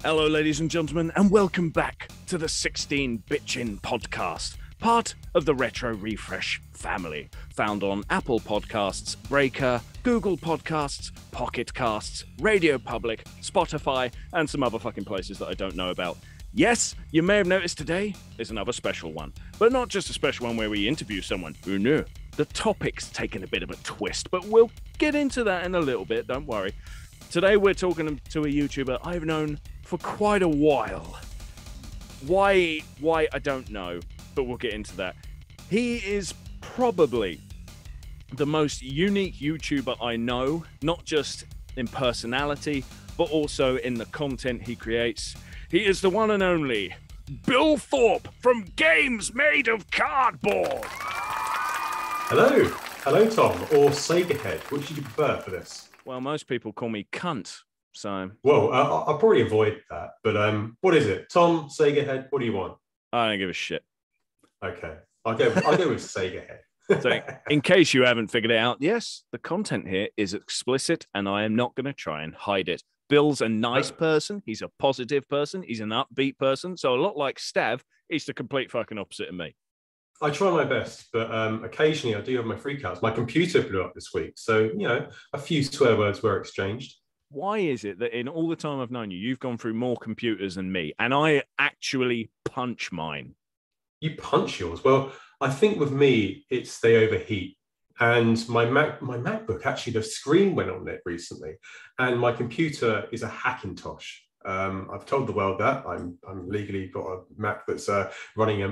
Hello, ladies and gentlemen, and welcome back to the 16 Bitchin' podcast, part of the Retro Refresh family, found on Apple Podcasts, Breaker, Google Podcasts, Pocket Casts, Radio Public, Spotify, and some other fucking places that I don't know about. Yes, you may have noticed today is another special one, but not just a special one where we interview someone who knew. The topic's taken a bit of a twist, but we'll get into that in a little bit, don't worry. Today we're talking to a YouTuber I've known for quite a while. Why I don't know, but we'll get into that. He is probably the most unique YouTuber I know, not just in personality, but also in the content he creates. He is the one and only Bill Thorpe from Games Made of Cardboard. Hello Tom, or SEGA HEAD, which do you prefer for this? Well, most people call me cunt, so... Well, I'll probably avoid that, but what is it? Tom, SEGA HEAD, what do you want? I don't give a shit. Okay, I'll go with SEGA HEAD. So, in case you haven't figured it out, yes, the content here is explicit, and I am not going to try and hide it. Bill's a nice person, he's a positive person, he's an upbeat person, so a lot like Stav, he's the complete fucking opposite of me. I try my best, but occasionally I do have my freakouts. My computer blew up this week, so, you know, a few swear words were exchanged. Why is it that in all the time I've known you, you've gone through more computers than me, and I actually punch mine? You punch yours? Well, I think with me, it's they overheat. And my MacBook, actually, the screen went on it recently, and my computer is a Hackintosh. I've told the world that I'm legally got a Mac that's running a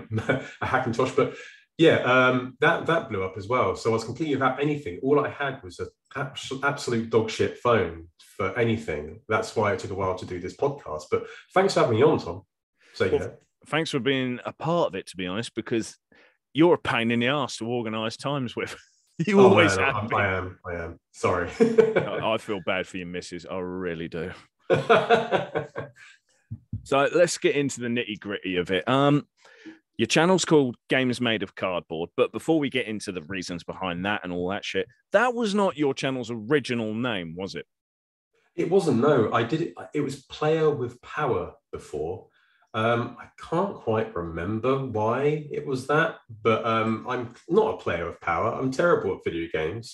Hackintosh, but yeah, that blew up as well. So I was completely without anything. All I had was an absolute dog shit phone for anything. That's why it took a while to do this podcast. But thanks for having me on, Tom. So yeah, thanks for being a part of it. To be honest, because you're a pain in the ass to organise times with. You always have been. I am. Sorry. I feel bad for your missus. I really do. So let's get into the nitty gritty of it. Your channel's called Games Made of Cardboard, but before we get into the reasons behind that and all that shit, that was not your channel's original name, was it? It wasn't. No, I did it. It was Player with Power before. I can't quite remember why it was that, but I'm not a player of power. I'm terrible at video games.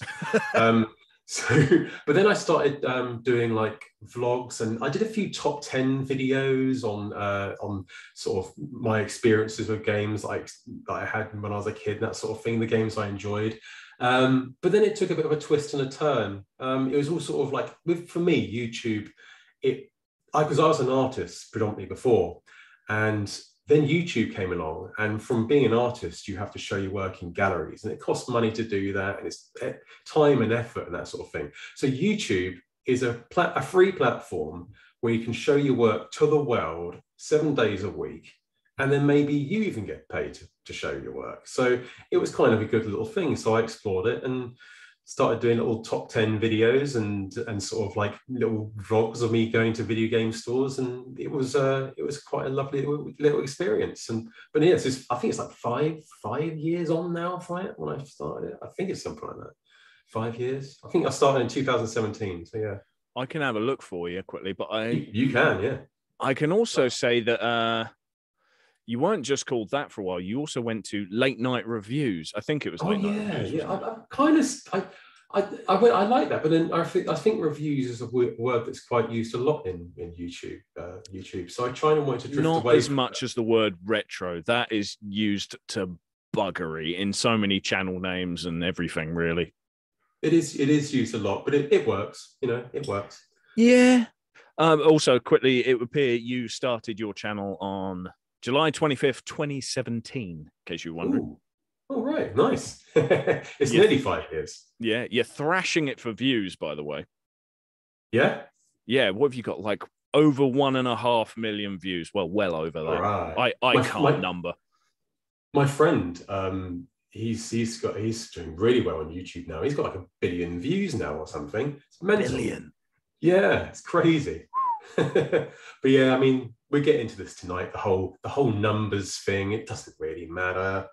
But then I started doing like vlogs, and I did a few top 10 videos on sort of my experiences with games like that I had when I was a kid, and that sort of thing, the games I enjoyed. But then it took a bit of a twist and a turn. It was all sort of like, for me, YouTube, because I was an artist predominantly before. And then YouTube came along, and from being an artist, you have to show your work in galleries, and it costs money to do that, and it's time and effort and that sort of thing. So YouTube is a free platform where you can show your work to the world 7 days a week, and then maybe you even get paid to show your work. So it was kind of a good little thing. So I explored it and started doing little top 10 videos and sort of like little vlogs of me going to video game stores, and it was quite a lovely little experience. But yeah, I think it's like five years on now from it when I started it. I think it's something like that. 5 years. I think I started in 2017. So yeah, I can have a look for you quickly, but you can, yeah. I can also say that you weren't just called that for a while. You also went to late night reviews. I think it was late night reviews. I like that, but then I think reviews is a word that's quite used a lot in YouTube. So I try and want to drift away. Not as much as the word retro. That is used to buggery in so many channel names and everything, really. It is used a lot, but it works. You know, it works. Yeah. Also, quickly, it would appear you started your channel on July 25th, 2017, in case you're wondering. Ooh. Oh, right. Nice. It's nearly 5 years. Yeah. You're thrashing it for views, by the way. Yeah? Yeah. What have you got? Like over 1.5 million views. Well over that. Right. I can't number. My friend, he's doing really well on YouTube now. He's got like 1 billion views now or something. It's mental. Billion. Yeah, it's crazy. But yeah, I mean, we get into this tonight, the whole numbers thing. It doesn't really matter.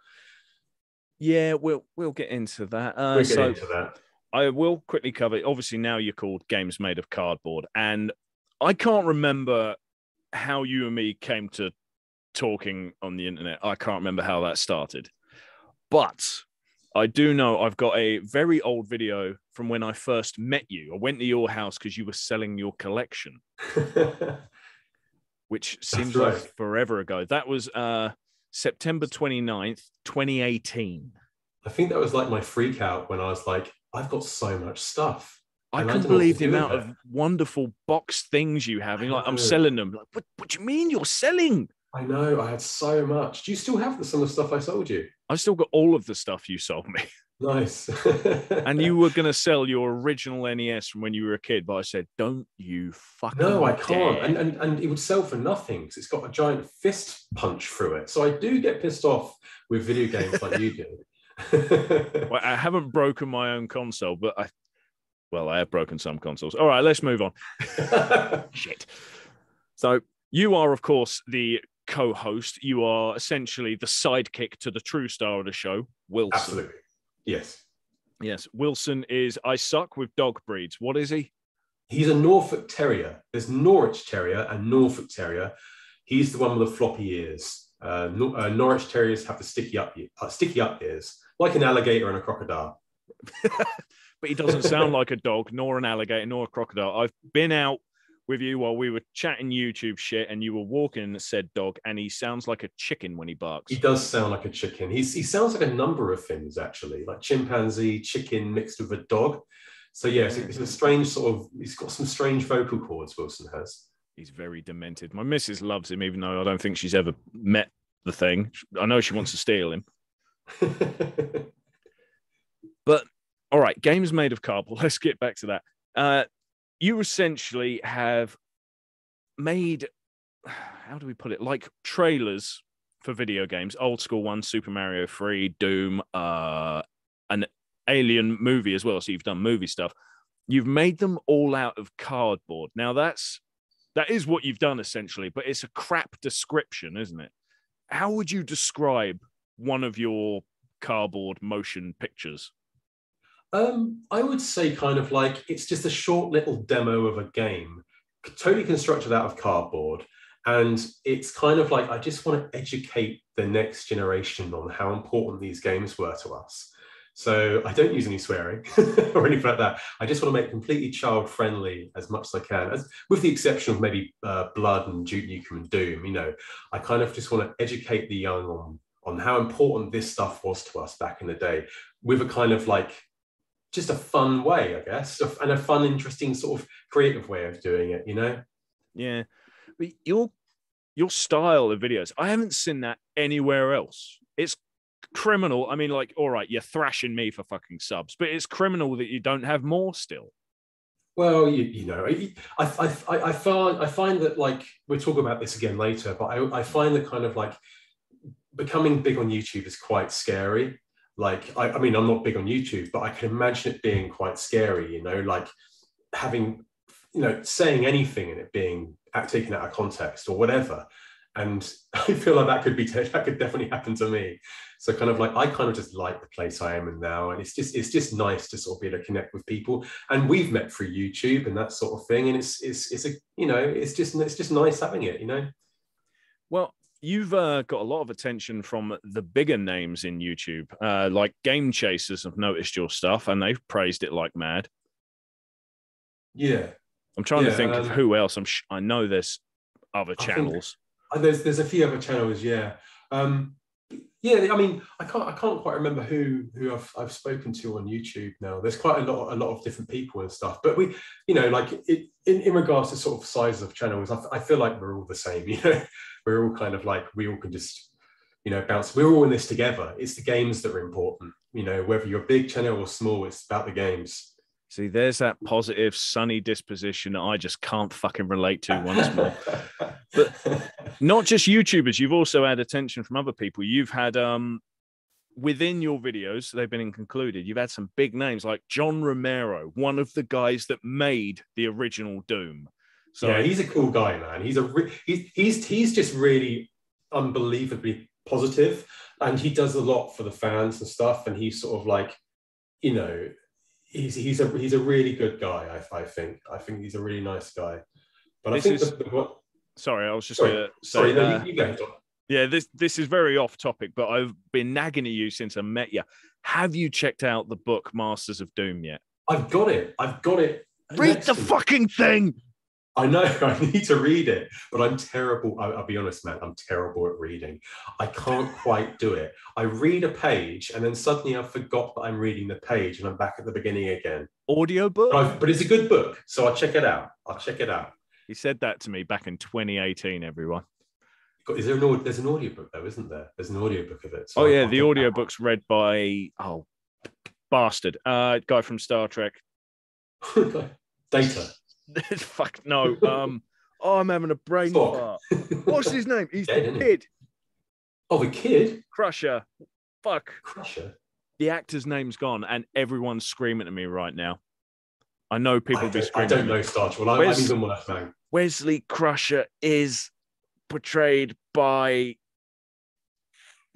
Yeah, we'll get into that. We'll get into that. I will quickly cover. Obviously, now you're called Games Made of Cardboard, and I can't remember how you and me came to talking on the internet. I can't remember how that started, but I do know I've got a very old video from when I first met you. I went to your house because you were selling your collection, which seems right. like forever ago. That was September 29th, 2018. I think that was like my freak out when I was like, I've got so much stuff. I couldn't believe the amount of wonderful box things you have. And like, I'm selling them. Like, what do you mean you're selling? I know, I had so much. Do you still have some of the stuff I sold you? I still got all of the stuff you sold me. Nice. And you were going to sell your original NES from when you were a kid, but I said, don't you fucking No, I can't. dare. And it would sell for nothing because it's got a giant fist punch through it. So I do get pissed off with video games like you do. Well, I haven't broken my own console, but I have broken some consoles. All right, let's move on. Shit. So you are, of course, the co-host. You are essentially the sidekick to the true star of the show, Wilson. Absolutely. Yes. Yes. Wilson is, I suck with dog breeds. What is he? He's a Norfolk Terrier. There's Norwich Terrier and Norfolk Terrier. He's the one with the floppy ears. Norwich Terriers have the sticky up ears, like an alligator and a crocodile. But he doesn't sound like a dog, nor an alligator, nor a crocodile. I've been out with you while we were chatting YouTube shit, and you were walking said dog, and he sounds like a chicken when he barks. He does sound like a chicken. He sounds like a number of things, actually, like chimpanzee, chicken mixed with a dog. So, yes, it's a strange sort of, he's got some strange vocal cords, Wilson has. He's very demented. My missus loves him, even though I don't think she's ever met the thing. I know she wants to steal him. But all right, games made of cardboard. Let's get back to that. You essentially have made, how do we put it, like trailers for video games, old school ones, Super Mario 3, Doom, an Alien movie as well. So you've done movie stuff. You've made them all out of cardboard. Now that is what you've done essentially, but it's a crap description, isn't it? How would you describe one of your cardboard motion pictures? I would say kind of like it's just a short little demo of a game, totally constructed out of cardboard. And it's kind of like, I just want to educate the next generation on how important these games were to us. So I don't use any swearing or anything like that. I just want to make it completely child-friendly as much as I can, with the exception of maybe Blood and Duke Nukem and Doom. You know, I kind of just want to educate the young on how important this stuff was to us back in the day, with a kind of like, just a fun way, I guess, and a fun, interesting sort of creative way of doing it, you know? Yeah. But your style of videos, I haven't seen that anywhere else. It's criminal. I mean, like, all right, you're thrashing me for fucking subs, but it's criminal that you don't have more still. Well, you know, I find that, like, we'll talk about this again later, but I find that kind of like becoming big on YouTube is quite scary. Like, I mean, I'm not big on YouTube, but I can imagine it being quite scary, you know, like having, you know, saying anything and it being taken out of context or whatever. And I feel like that could definitely happen to me. So kind of like, I kind of just like the place I am in now. And it's just nice to sort of be able to connect with people. And we've met through YouTube and that sort of thing. And it's a, you know, it's just nice having it, you know? Well, you've got a lot of attention from the bigger names in YouTube, like Game Chasers have noticed your stuff and they've praised it like mad. Yeah. I'm trying to think of who else. I know there's other channels. There's a few other channels, yeah. Yeah, I mean, I can't quite remember who I've spoken to on YouTube now. There's quite a lot of different people and stuff. But we, you know, like in regards to sort of sizes of channels, I feel like we're all the same, you know. We're all kind of like, we all can just, you know, bounce. We're all in this together. It's the games that are important, you know, whether you're a big channel or small, it's about the games. See, there's that positive, sunny disposition that I just can't fucking relate to once more. But not just YouTubers, you've also had attention from other people. You've had, within your videos, they've been concluded, you've had some big names like John Romero, one of the guys that made the original Doom. So, yeah, he's a cool guy, man. He's just really unbelievably positive, and he does a lot for the fans and stuff. And he's sort of like, you know, he's a really good guy. I think he's a really nice guy. But I think Sorry, I was just Sorry, going to sorry, say, no, you go. yeah, this is very off topic, but I've been nagging at you since I met you. Have you checked out the book Masters of Doom yet? I've got it. Read the fucking thing. I know, I need to read it, but I'm terrible. I'll be honest, man, I'm terrible at reading. I can't quite do it. I read a page and then suddenly I forgot that I'm reading the page and I'm back at the beginning again. Audiobook? But it's a good book, so I'll check it out. He said that to me back in 2018, everyone. There's an audiobook though, isn't there? There's an audiobook of it. So the audiobook's read by, bastard, guy from Star Trek. Data. Fuck no. I'm having a brain fart. What's his name? He's the kid. Oh, the kid? Crusher. Fuck. Crusher? The actor's name's gone and everyone's screaming at me right now. I know people will be screaming. I don't know Star Trek. Well, I'm even worse, man. Wesley Crusher is portrayed by...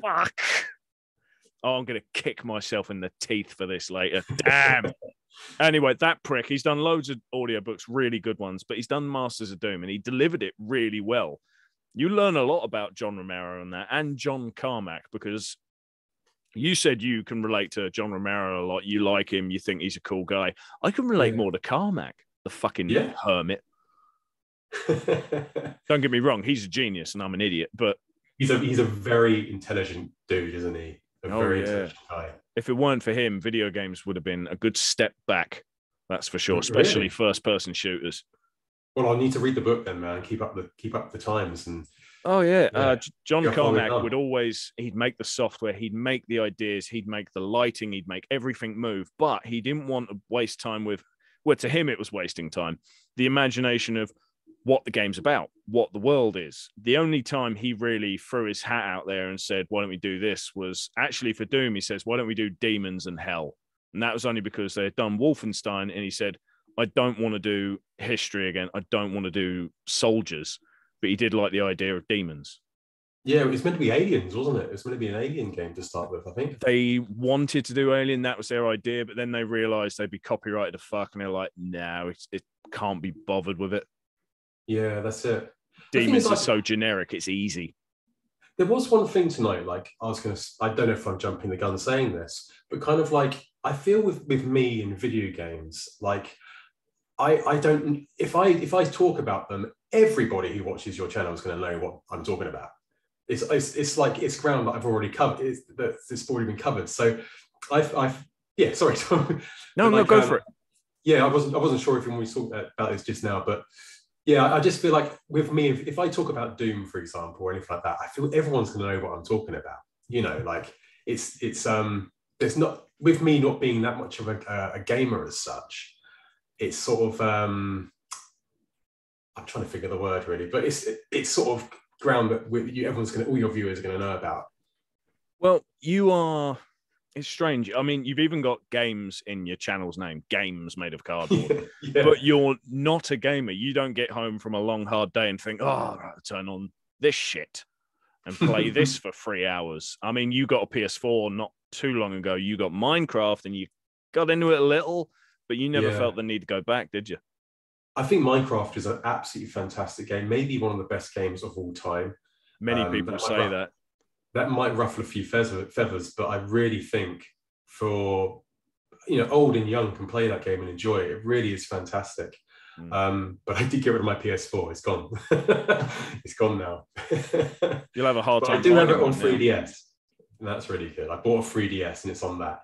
Fuck. Oh, I'm going to kick myself in the teeth for this later. Damn. Anyway, that prick, he's done loads of audiobooks, really good ones, but he's done Masters of Doom and he delivered it really well. You learn a lot about John Romero on that and John Carmack, because you said you can relate to John Romero a lot. You like him. You think he's a cool guy. I can relate more to Carmack, the fucking hermit. Don't get me wrong. He's a genius and I'm an idiot, but he's a very intelligent dude, isn't he? Very intelligent guy. If it weren't for him, video games would have been a good step back. That's for sure, especially first-person shooters. Well, I'll need to read the book then, man. Keep up the times and. John Carmack would always. He'd make the software, he'd make the ideas, he'd make the lighting, he'd make everything move. But he didn't want to waste time with. Well, to him, it was wasting time. The imagination of what the game's about, what the world is. The only time he really threw his hat out there and said, why don't we do this, was actually for Doom. He says, why don't we do demons and hell? And that was only because they had done Wolfenstein. And he said, I don't want to do history again. I don't want to do soldiers. But he did like the idea of demons. Yeah, it was meant to be aliens, wasn't it? It was meant to be an alien game to start with, I think. They wanted to do Alien. That was their idea. But then they realized they'd be copyrighted to fuck. And they're like, no, it can't be bothered with it. Yeah, that's it. Demons are so generic, it's easy. There was one thing tonight, like I don't know if I'm jumping the gun saying this, but kind of like I feel with me in video games, like I don't, if I talk about them, everybody who watches your channel is going to know what I'm talking about. It's like it's ground that I've already covered. It's already been covered. So sorry. No, go for it. Yeah, I wasn't sure if we talked about this just now, but yeah, I just feel like with me, if I talk about Doom, for example, or anything like that, I feel everyone's going to know what I'm talking about. You know, like there's not, with me not being that much of a gamer as such, it's sort of I'm trying to figure the word really, but it's sort of ground that all your viewers are going to know about. Well, it's strange. I mean, you've even got games in your channel's name, games made of cardboard, but you're not a gamer. You don't get home from a long, hard day and think, oh, I'll turn on this shit and play this for 3 hours. I mean, you got a PS4 not too long ago. You got Minecraft and you got into it a little, but you never felt the need to go back, did you? I think Minecraft is an absolutely fantastic game, maybe one of the best games of all time. Many people say that. That might ruffle a few feathers, but I really think for, old and young can play that game and enjoy it. It really is fantastic. But I did get rid of my PS4. It's gone. It's gone now. You'll have a hard time. I do have it on 3DS. And that's really good. I bought a 3DS and it's on that.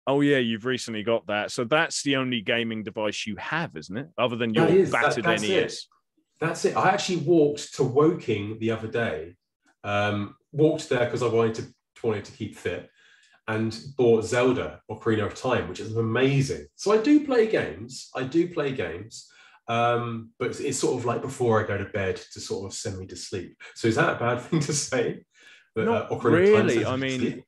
Oh, yeah, you've recently got that. So that's the only gaming device you have, isn't it? Other than your battered NES. That's it. I actually walked to Woking the other day. Walked there because I wanted to keep fit, and bought Zelda Ocarina of Time, which is amazing. So I do play games. But it's sort of like before I go to bed to sort of send me to sleep. So is that a bad thing to say? Not really. I mean,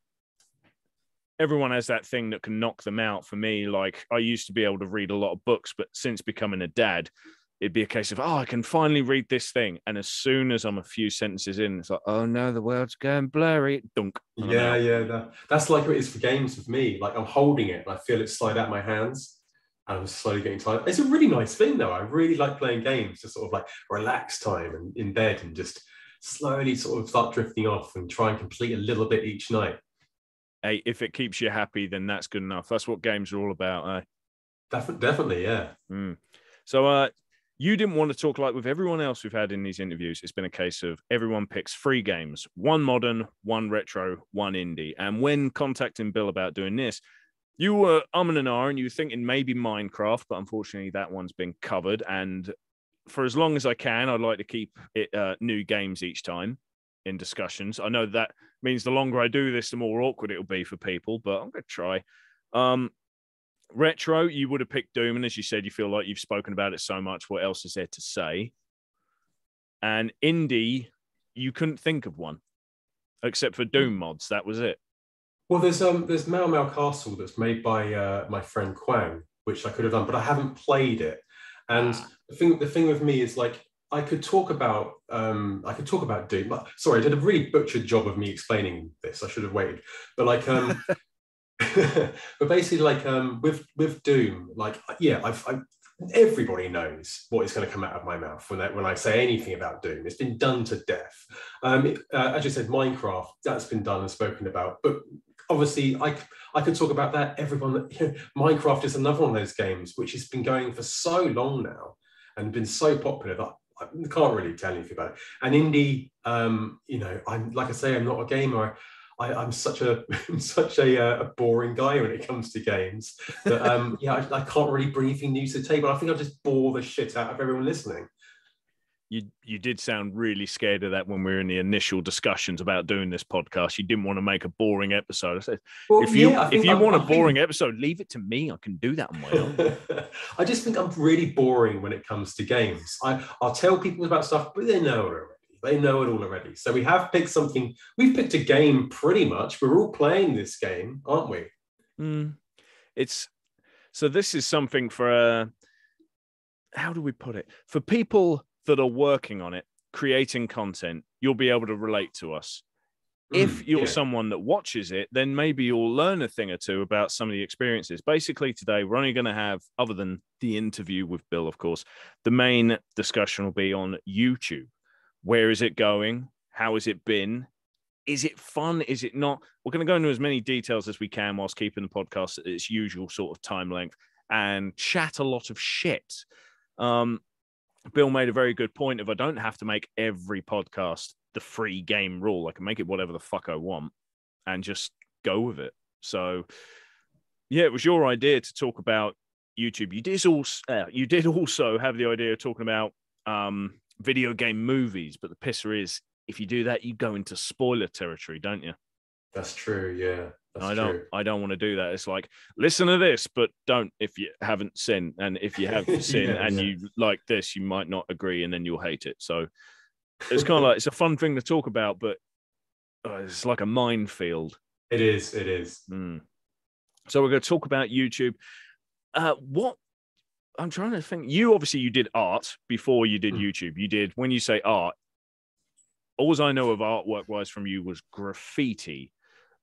everyone has that thing that can knock them out. For me, like I used to be able to read a lot of books, but since becoming a dad, it'd be a case of, I can finally read this thing. And as soon as I'm a few sentences in, it's like, oh no, the world's going blurry. Dunk. That's like what it is for games with me. Like I'm holding it and I feel it slide out my hands. and I'm slowly getting tired. It's a really nice thing, though. I really like playing games to sort of like relax time and in bed and just slowly sort of start drifting off and try and complete a little bit each night. Hey, if it keeps you happy, then that's good enough. That's what games are all about, Definitely, yeah. So you didn't want to talk like with everyone else we've had in these interviews. It's been a case of everyone picks 3 games, 1 modern, 1 retro, 1 indie. And when contacting Bill about doing this, you were and ahhing, and you were thinking maybe Minecraft, but unfortunately that one's been covered. And for as long as I can, I'd like to keep it new games each time in discussions. I know that means the longer I do this, the more awkward it'll be for people, but I'm going to try. Retro, you would have picked Doom, and as you said, you feel like you've spoken about it so much. What else is there to say? And indie, you couldn't think of one, except for Doom mods. That was it. Well, there's Mau Mau Castle that's made by my friend Quang, which I could have done, but I haven't played it. And the thing with me is like I could talk about Doom. Sorry, I did a really butchered job of me explaining this. I should have waited. But like but basically like with Doom, like everybody knows what is going to come out of my mouth when I say anything about Doom. It's been done to death. As you said, Minecraft, that's been done and spoken about. But obviously, I could talk about that. Minecraft is another one of those games which has been going for so long now and been so popular that I can't really tell anything about it. And indie, I'm like I say, I'm not a gamer. I'm such a boring guy when it comes to games that I can't really bring anything new to the table. I think I'll just bore the shit out of everyone listening. You did sound really scared of that when we were in the initial discussions about doing this podcast. You didn't want to make a boring episode. I said, well, if you want a boring episode, leave it to me. I can do that on my own. I just think I'm really boring when it comes to games. I'll tell people about stuff, but they know it already. They know it all already. So we have picked something. We've picked a game pretty much. We're all playing this game, aren't we? So this is something for, how do we put it? For people that are working on it, creating content, you'll be able to relate to us. If you're someone that watches it, then maybe you'll learn a thing or two about some of the experiences. Basically, today, we're only going to have, other than the interview with Bill, of course, the main discussion will be on YouTube. Where is it going? How has it been? Is it fun? Is it not? We're going to go into as many details as we can whilst keeping the podcast at its usual sort of time length and chat a lot of shit. Bill made a very good point. If I don't have to make every podcast the free game rule, I can make it whatever the fuck I want and just go with it. So, yeah, it was your idea to talk about YouTube. You did also have the idea of talking about video game movies, but the pisser is, if you do that, you go into spoiler territory, don't you? That's true, yeah. I don't want to do that. It's like, listen to this, but don't if you haven't seen. And if you have seen you like this, you might not agree and then you'll hate it. So it's kind of like, it's a fun thing to talk about, but it's like a minefield. It is. So we're going to talk about YouTube. What I'm trying to think, you did art before you did YouTube. You did, when you say art, all I know of artwork wise from you was graffiti.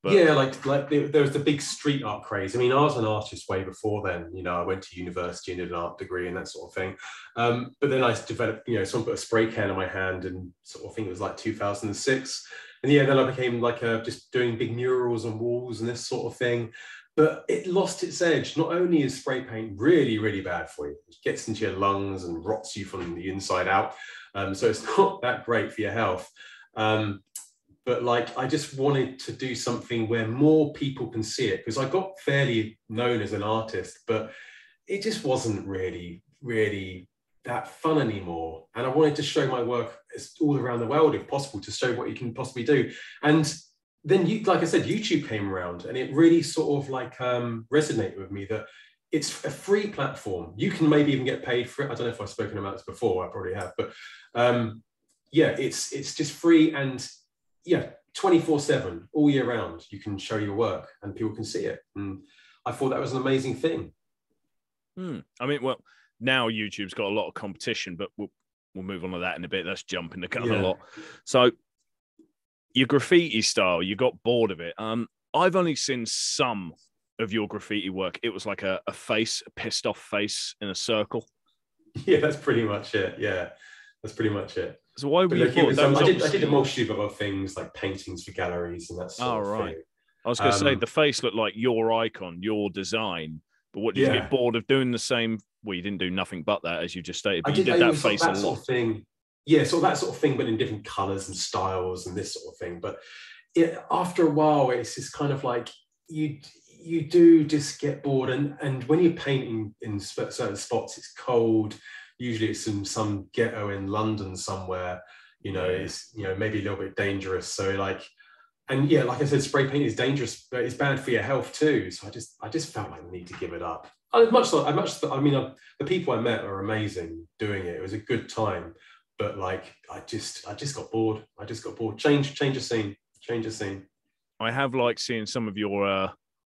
But yeah, like there was the big street art craze. I mean, I was an artist way before then. You know, I went to university and did an art degree and that sort of thing. But then I developed, someone put a spray can in my hand and sort of, I think it was like 2006. And yeah, then I became like just doing big murals on walls and this sort of thing. But it lost its edge. Not only is spray paint really, really bad for you, it gets into your lungs and rots you from the inside out. So it's not that great for your health. But like, I just wanted to do something where more people can see it, because I got fairly known as an artist, but it just wasn't really, really that fun anymore. And I wanted to show my work all around the world, if possible, to show what you can possibly do. And then, like I said, YouTube came around, and it really sort of like resonated with me that it's a free platform. You can maybe even get paid for it. I don't know if I've spoken about this before. I probably have, but yeah, it's just free, and yeah, 24/7 all year round. You can show your work and people can see it. And I thought that was an amazing thing. I mean, well, now YouTube's got a lot of competition, but we'll move on to that in a bit. That's jumping the gun a lot. So your graffiti style, you got bored of it. I've only seen some of your graffiti work, it was like a face, a pissed off face in a circle. Yeah, that's pretty much it. Yeah, that's pretty much it. So why were But you look, it bored? was, That was I did obviously... a multitude of other things like paintings for galleries and that Oh, sort of right. thing. I was going to say the face looked like your icon, your design. But what, did you get bored of doing the same? Well, you didn't do nothing but that, as you just stated. But you did that face a lot. Sort of thing. Yeah, sort of that sort of thing, but in different colours and styles and this sort of thing. But after a while, it's just kind of like you do just get bored. And when you're painting in certain spots, it's cold. Usually it's in some ghetto in London somewhere. It's maybe a little bit dangerous. So like I said, spray paint is dangerous, but it's bad for your health too. So I just felt like I need to give it up. The people I met are amazing doing it. It was a good time, but like I just got bored. Change a scene. I have liked seeing some of your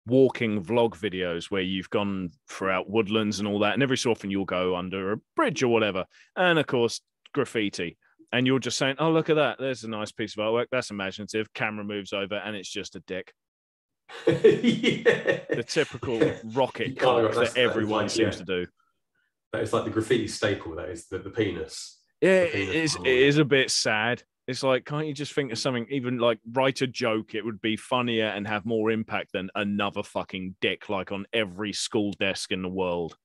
walking vlog videos where you've gone throughout woodlands and all that, and every so often you'll go under a bridge or whatever, and of course graffiti. And you're just saying, oh, look at that. There's a nice piece of artwork. That's imaginative. Camera moves over and it's just a dick. Yeah. The typical rocket cock that everyone seems to do. That is like the graffiti staple. That is the penis. Yeah, the penis it is a bit sad. It's like, can't you just think of something, even like write a joke? It would be funnier and have more impact than another fucking dick like on every school desk in the world.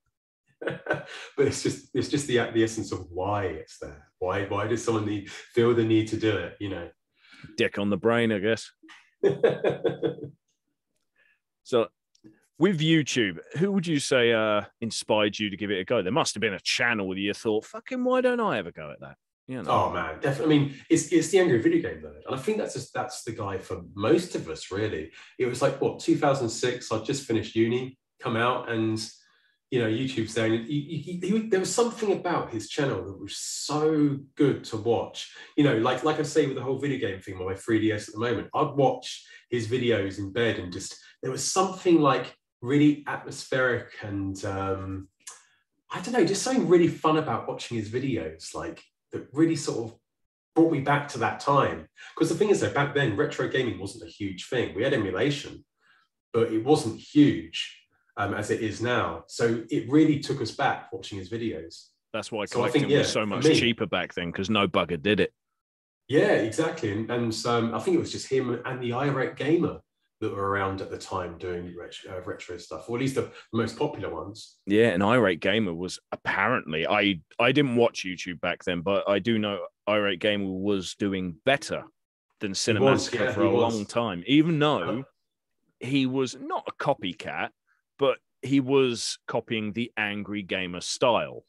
But it's just the essence of why it's there. Why does someone feel the need to do it? Dick on the brain, I guess. So with YouTube, who would you say inspired you to give it a go? There must have been a channel where you thought, fucking, why don't I ever go at that? Oh man, definitely. I mean, it's the angry video game nerd, and I think that's the guy for most of us. Really, it was like 2006. I'd just finished uni, come out, and YouTube's there, and there was something about his channel that was so good to watch. Like I say with the whole video game thing on my 3DS at the moment, I'd watch his videos in bed, and just there was something like really atmospheric and I don't know, just something really fun about watching his videos, like that really sort of brought me back to that time. Because the thing is, though, back then retro gaming wasn't a huge thing. We had emulation, but it wasn't huge. As it is now. So it really took us back watching his videos. That's why collecting was so much cheaper back then, because no bugger did it. Yeah, exactly. And I think it was just him and the irate gamer that were around at the time doing retro stuff, or at least the most popular ones. Yeah, and irate gamer was apparently, I didn't watch YouTube back then, but I do know irate gamer was doing better than Cinemassacre for a long time, even though he was not a copycat, but he was copying the angry gamer style.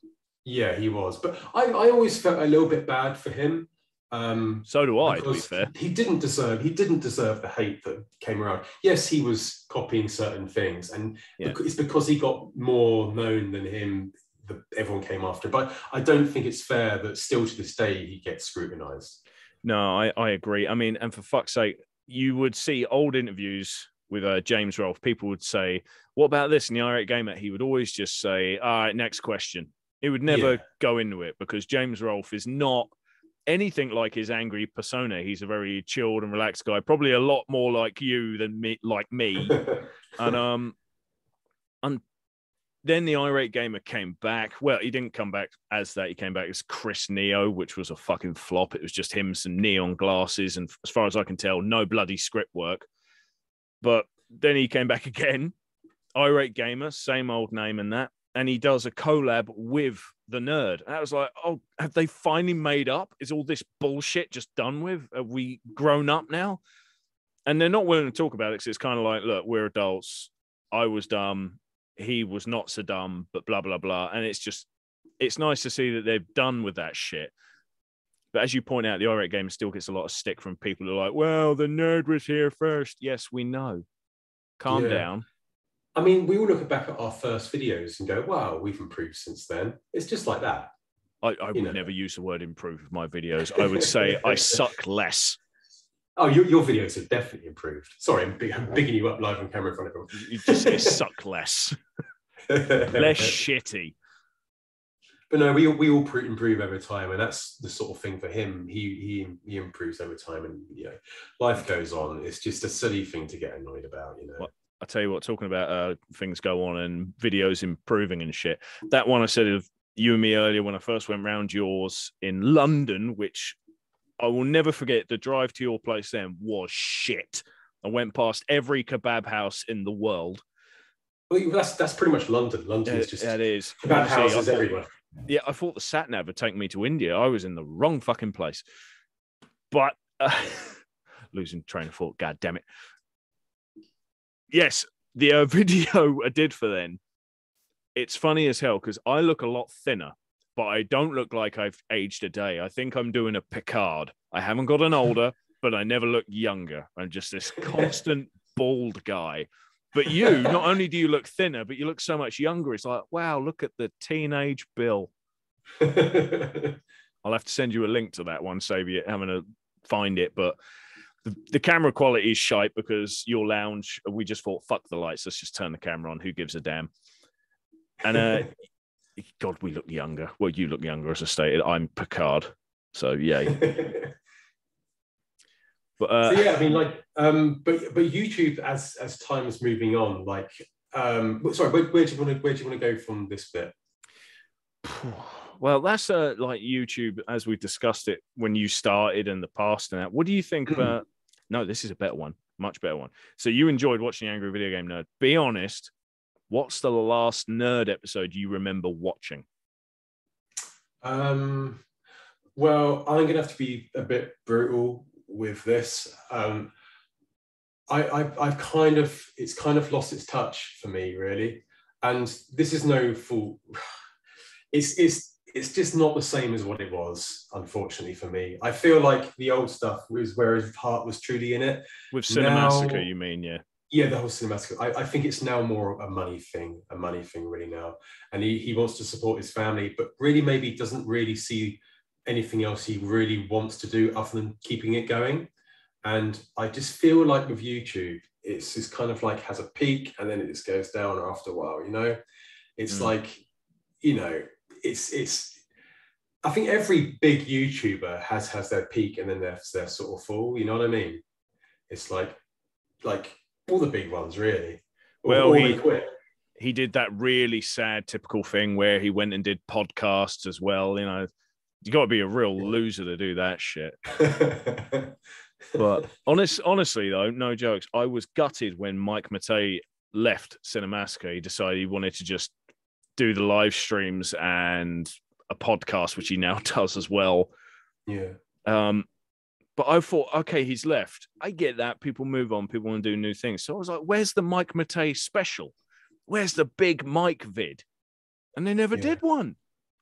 Yeah, he was. But I always felt a little bit bad for him. So do I, to be fair. He didn't deserve the hate that came around. Yes, he was copying certain things, and it's because he got more known than him that everyone came after. But I don't think it's fair that still to this day he gets scrutinized. No, I agree. I mean, and for fuck's sake, you would see old interviews with James Rolfe. People would say, what about this? And the irate gamer, he would always just say, all right, next question. He would never go into it, because James Rolfe is not anything like his angry persona. He's a very chilled and relaxed guy, probably a lot more like you than me. And then the irate gamer came back. Well, he didn't come back as that. He came back as Chris Neo, which was a fucking flop. It was just him, some neon glasses, and as far as I can tell, no bloody script work. But then he came back again, irate gamer, same old name and that, and he does a collab with the nerd. And I was like, oh, have they finally made up? Is all this bullshit just done with? Have we grown up now? And they're not willing to talk about it, because it's kind of like, look, we're adults. I was dumb. He was not so dumb, but blah, blah, blah. And it's nice to see that they've done with that shit. But as you point out, the irate gamer still gets a lot of stick from people who are like, well, the nerd was here first. Yes, we know. Calm down. I mean, we all look back at our first videos and go, wow, we've improved since then. It's just like that. I would never use the word improve with my videos. I would say I suck less. Oh, your videos have definitely improved. Sorry, I'm bigging you up live on camera in front of everyone. You just say suck less. Less shitty. But no, we all improve over time, and that's the sort of thing for him. He improves over time, and life goes on. It's just a silly thing to get annoyed about, Well, I tell you what, talking about things go on and videos improving and shit. That one I said of you and me earlier when I first went round yours in London, which I will never forget. The drive to your place then was shit. I went past every kebab house in the world. Well, that's pretty much London. London is just it is kebab houses everywhere. Yeah, I thought the sat nav would take me to India. I was in the wrong fucking place. But losing train of thought. God damn it. Yes, the video I did for then. It's funny as hell because I look a lot thinner, but I don't look like I've aged a day. I think I'm doing a Picard. I haven't gotten older, but I never look younger. I'm just this constant bald guy. But you, not only do you look thinner, but you look so much younger. It's like, wow, look at the teenage Bill. I'll have to send you a link to that one, save you having to find it. But the camera quality is shite because your lounge, we just thought, fuck the lights. Let's just turn the camera on. Who gives a damn? And God, we look younger. Well, you look younger, as I stated. I'm Picard. So, yeah. But so yeah, I mean, like, but YouTube, as time is moving on, like, sorry, where do you want to go from this bit? Well, that's like YouTube, as we discussed it when you started in the past and that. What do you think about? No, this is a better one, much better one. So you enjoyed watching Angry Video Game Nerd. Be honest. What's the last nerd episode you remember watching? Well, I'm gonna have to be a bit brutal with this. I've kind of, it's kind of lost its touch for me, really. And this is no fault. It's just not the same as what it was, unfortunately, for me. I feel like the old stuff was where his heart was truly in it. With Cinemassacre, you mean, yeah? Yeah, the whole Cinemassacre. I think it's now more a money thing really now. And he wants to support his family, but really maybe doesn't really see anything else he really wants to do other than keeping it going. And I just feel like with YouTube, it's just kind of like has a peak and then it just goes down after a while, you know? It's like, you know, it's I think every big YouTuber has their peak and then their sort of fall, you know what I mean? It's like all the big ones, really. Well, he did that really sad, typical thing where he went and did podcasts as well. You know, you got to be a real loser to do that shit. But honestly, though, no jokes, I was gutted when Mike Matei left Cinemassacre. He decided he wanted to just do the live streams and a podcast, which he now does as well. Yeah. But I thought, okay, he's left. I get that. People move on. People want to do new things. So I was like, where's the Mike Matei special? Where's the big Mike vid? And they never did one.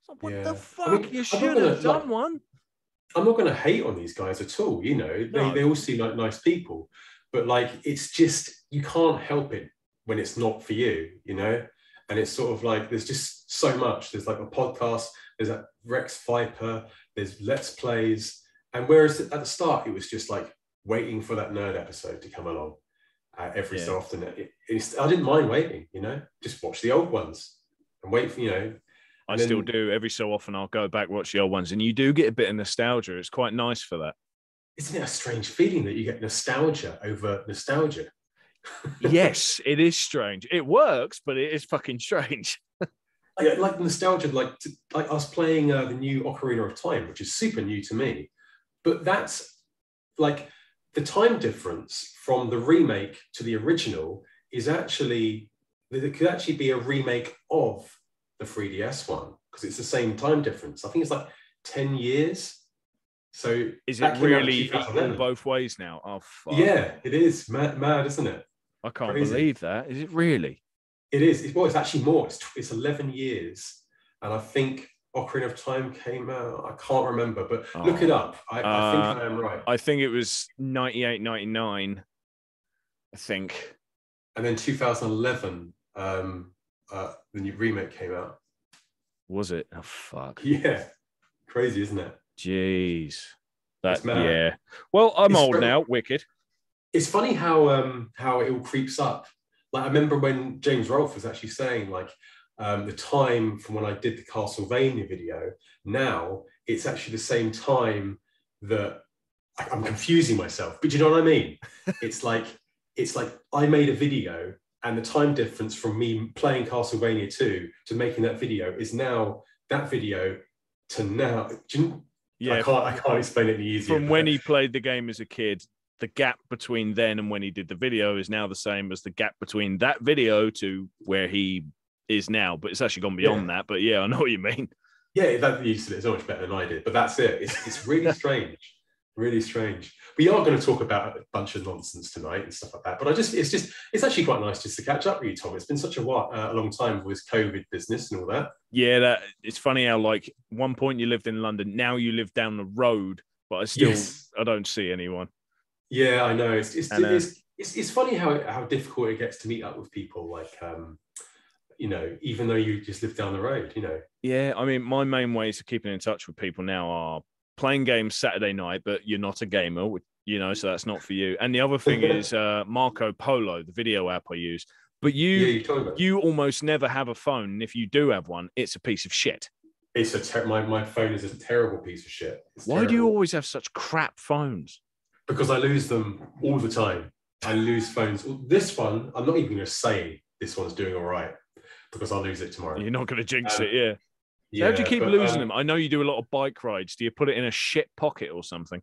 Like, what the fuck? I mean, you should have done one. I'm not going to hate on these guys at all. You know, they all seem like nice people. But like, it's just, you can't help it when it's not for you, you know? And it's sort of like, there's just so much. There's like a podcast, there's that Rex Viper, there's Let's Plays. And whereas at the start, it was just like waiting for that nerd episode to come along every so often. I didn't mind waiting, you know, just watch the old ones and wait for, you know. I still do. Every so often, I'll go back, watch the old ones. And you do get a bit of nostalgia. It's quite nice for that. Isn't it a strange feeling that you get nostalgia over nostalgia? Yes, it is strange. It works, but it is fucking strange. Like nostalgia, like us playing the new Ocarina of Time, which is super new to me. But that's like the time difference from the remake to the original is actually, there could actually be a remake of the 3DS one because it's the same time difference. I think it's like 10 years. So is it really equal both ways now? Oh, fuck. Yeah, it is mad, isn't it? I can't believe that. Is it really? It is. It's actually more. It's 11 years. And I think Ocarina of Time came out. I can't remember, but look it up. I think I am right. I think it was 98, 99, I think. And then 2011, the new remake came out. Was it? Oh, fuck. Yeah. Crazy, isn't it? Jeez. Yeah. Well, I'm old now. Wicked. It's funny how it all creeps up. Like, I remember when James Rolfe was actually saying, like, the time from when I did the Castlevania video, now it's actually the same time that I'm confusing myself. But you know what I mean? It's like I made a video And the time difference from me playing Castlevania 2 to making that video is now that video to now. I can't explain it any easier. From when he played the game as a kid, the gap between then and when he did the video is now the same as the gap between that video to where he is now. But it's actually gone beyond that. But yeah, I know what you mean. Yeah, that you said it so much better than I did. But that's it. It's really strange. Really strange. We are going to talk about a bunch of nonsense tonight and stuff like that. But it's actually quite nice just to catch up with you, Tom. It's been such a long time with this COVID business and all that. Yeah, it's funny how like one point you lived in London, now you live down the road, but I don't see anyone. Yeah, I know. It's funny how difficult it gets to meet up with people. Like, even though you just live down the road, Yeah, I mean, my main ways of keeping in touch with people now are playing games Saturday night, but you're not a gamer, so that's not for you. And the other thing is Marco Polo, the video app I use. But you almost never have a phone. And if you do have one, it's a piece of shit. My phone is a terrible piece of shit. Why do you always have such crap phones? Because I lose them all the time. I lose phones. This one, I'm not even going to say this one's doing all right because I'll lose it tomorrow. You're not going to jinx it, yeah. So how do you keep losing them? I know you do a lot of bike rides. Do you put it in a shit pocket or something?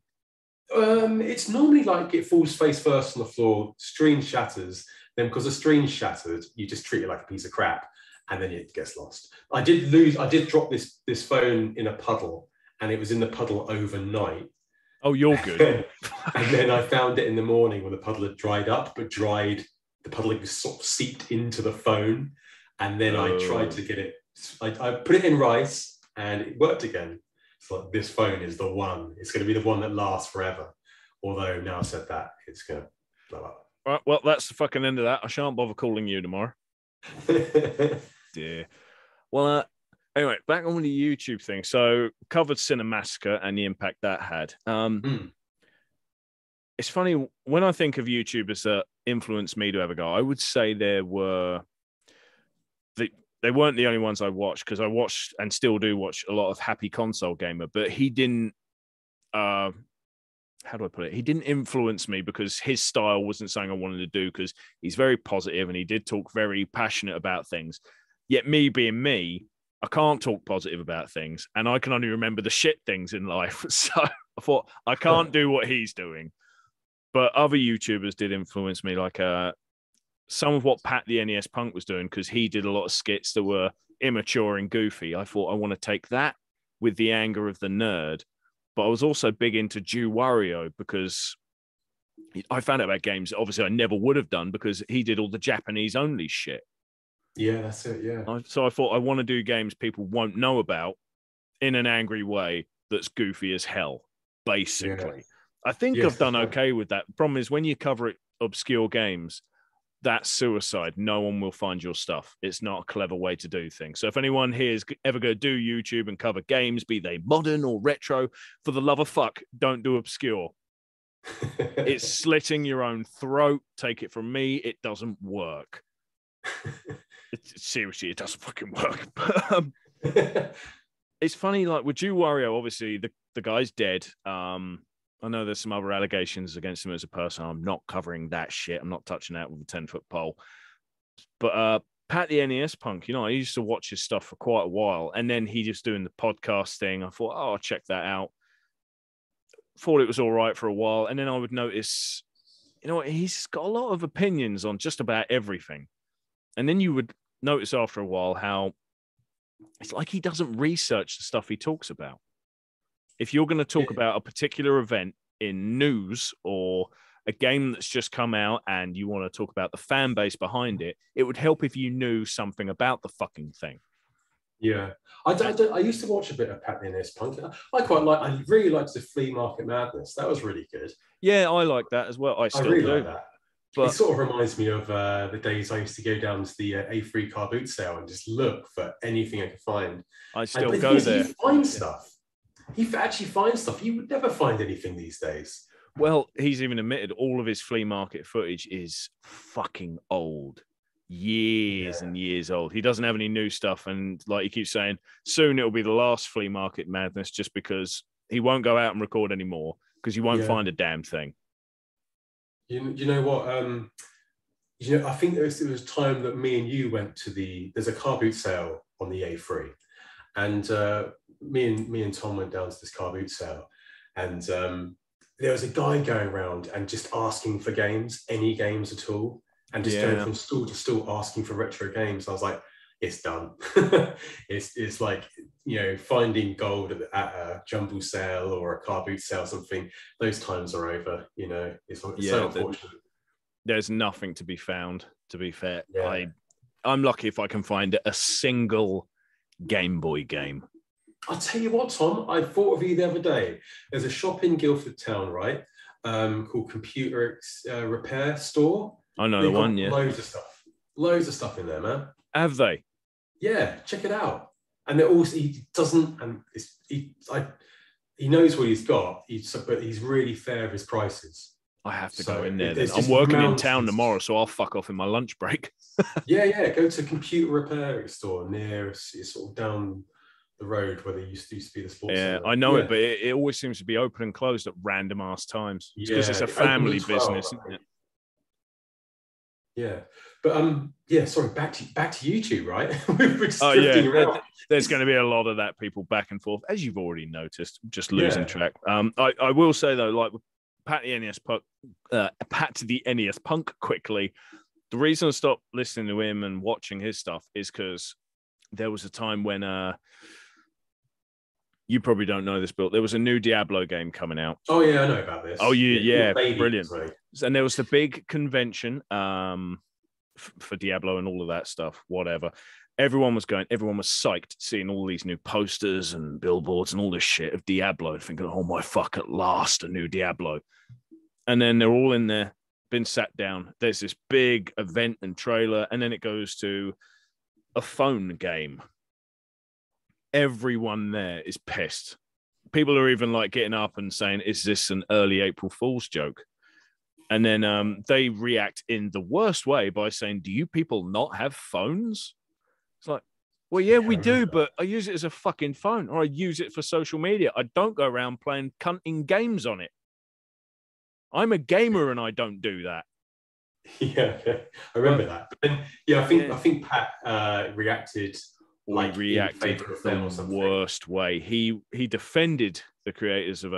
It's normally like it falls face first on the floor, screen shatters. Then because the screen's shattered, you just treat it like a piece of crap, and then it gets lost. I did drop this phone in a puddle, and it was in the puddle overnight. Oh, you're good. And then I found it in the morning when the puddle had dried up, but the puddle had sort of seeped into the phone. And then I tried to get it. I put it in rice and it worked again. It's like, this phone is the one. It's going to be the one that lasts forever. Although now I've said that, it's going to blow up. Right, well, that's the fucking end of that. I shan't bother calling you tomorrow. Dear. Well, anyway, back on the YouTube thing. So, covered Cinemassacre and the impact that had. It's funny, when I think of YouTubers that influenced me to have a go, I would say they weren't the only ones I watched, because I watched and still do watch a lot of Happy Console Gamer, but he didn't, how do I put it? He didn't influence me because his style wasn't something I wanted to do, because he's very positive and he did talk very passionate about things. Yet me being me, I can't talk positive about things and I can only remember the shit things in life. So I thought I can't do what he's doing. But other YouTubers did influence me, like some of what Pat the NES Punk was doing, because he did a lot of skits that were immature and goofy. I thought I want to take that with the anger of the nerd. But I was also big into Jew Wario, because I found out about games that obviously I never would have done, because he did all the Japanese only shit. Yeah, that's it, yeah. So I thought I want to do games people won't know about in an angry way that's goofy as hell, basically. Yeah. I think I've done okay with that. The problem is when you cover obscure games, that's suicide. No one will find your stuff. It's not a clever way to do things. So if anyone here is ever going to do YouTube and cover games, be they modern or retro, for the love of fuck, don't do obscure. It's slitting your own throat. Take it from me. It doesn't work. Seriously, it doesn't fucking work. But, it's funny, like with Jew Wario, obviously the guy's dead. I know there's some other allegations against him as a person. I'm not covering that shit. I'm not touching that with a 10-foot pole. But Pat the NES Punk, I used to watch his stuff for quite a while. And then he just doing the podcast thing. I thought, I'll check that out. Thought it was all right for a while. And then I would notice, he's got a lot of opinions on just about everything. And then you would notice after a while how it's like he doesn't research the stuff he talks about. If you're going to talk about a particular event in news or a game that's just come out and you want to talk about the fan base behind it, it would help if you knew something about the fucking thing. Yeah. I used to watch a bit of Pat the NES Punk. I really liked the Flea Market Madness. That was really good. Yeah, I like that as well. I still do. Like that. But it sort of reminds me of the days I used to go down to the A3 car boot sale and just look for anything I could find. I still go there. You find stuff. He actually finds stuff. You would never find anything these days. Well, he's even admitted all of his flea market footage is fucking old. Years and years old. He doesn't have any new stuff. And like he keeps saying, soon it'll be the last Flea Market Madness, just because he won't go out and record anymore because you won't find a damn thing. You know what? You know, I think it was time that me and you went to there's a car boot sale on the A3, and me and Tom went down to this car boot sale, and there was a guy going around and just asking for games, any games at all, and just going from stall to stall asking for retro games. I was like, it's done. it's like, you know, finding gold at a jumble sale or a car boot sale or something. Those times are over. You know, it's so unfortunate. There's nothing to be found, to be fair. Yeah. I'm lucky if I can find a single Game Boy game. I'll tell you what, Tom, I thought of you the other day. There's a shop in Guildford Town, right? Called Computer Repair Store. I know the one, yeah. Loads of stuff in there, man. Have they? Yeah, check it out. And they're also, he doesn't, and he knows what he's got, but he's really fair with his prices. I have to go in there then. I'm working in town tomorrow, so I'll fuck off in my lunch break. yeah, go to a computer repair store near, it's sort of down the road where there used to be the sports center. I know it, but it always seems to be open and closed at random ass times. Because it's a family business, isn't it? Yeah, but sorry, back to YouTube, right? We're just around. There's going to be a lot of that, people back and forth, as you've already noticed, just losing track. I will say though, like Pat the NES Punk quickly, the reason I stopped listening to him and watching his stuff is because there was a time when you probably don't know this, Bill. There was a new Diablo game coming out. Oh yeah, I know about this. Oh brilliant. Right. And there was the big convention for Diablo and all of that stuff, whatever. Everyone was psyched seeing all these new posters and billboards and all this shit of Diablo, thinking, oh my fuck, at last, a new Diablo. And then they're all in there, been sat down. There's this big event and trailer, and then it goes to a phone game. Everyone there is pissed. People are even like getting up and saying, is this an early April Fool's joke? And then they react in the worst way by saying, do you people not have phones? It's like, well, yeah, we do, but I use it as a fucking phone, or I use it for social media. I don't go around playing cunting games on it. I'm a gamer and I don't do that. Yeah, I remember that. But then, I think Pat reacted like the worst way. He defended the creators of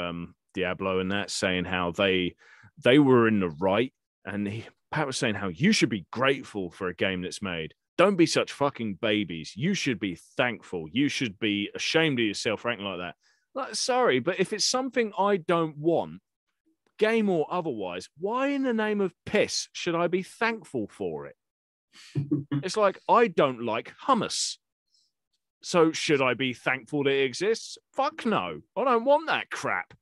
Diablo and that, saying how they were in the right, and Pat was saying how you should be grateful for a game that's made. Don't be such fucking babies. You should be thankful. You should be ashamed of yourself for acting like that. Like, sorry, but if it's something I don't want, game or otherwise, why in the name of piss should I be thankful for it? It's like, I don't like hummus. So should I be thankful that it exists? Fuck no. I don't want that crap.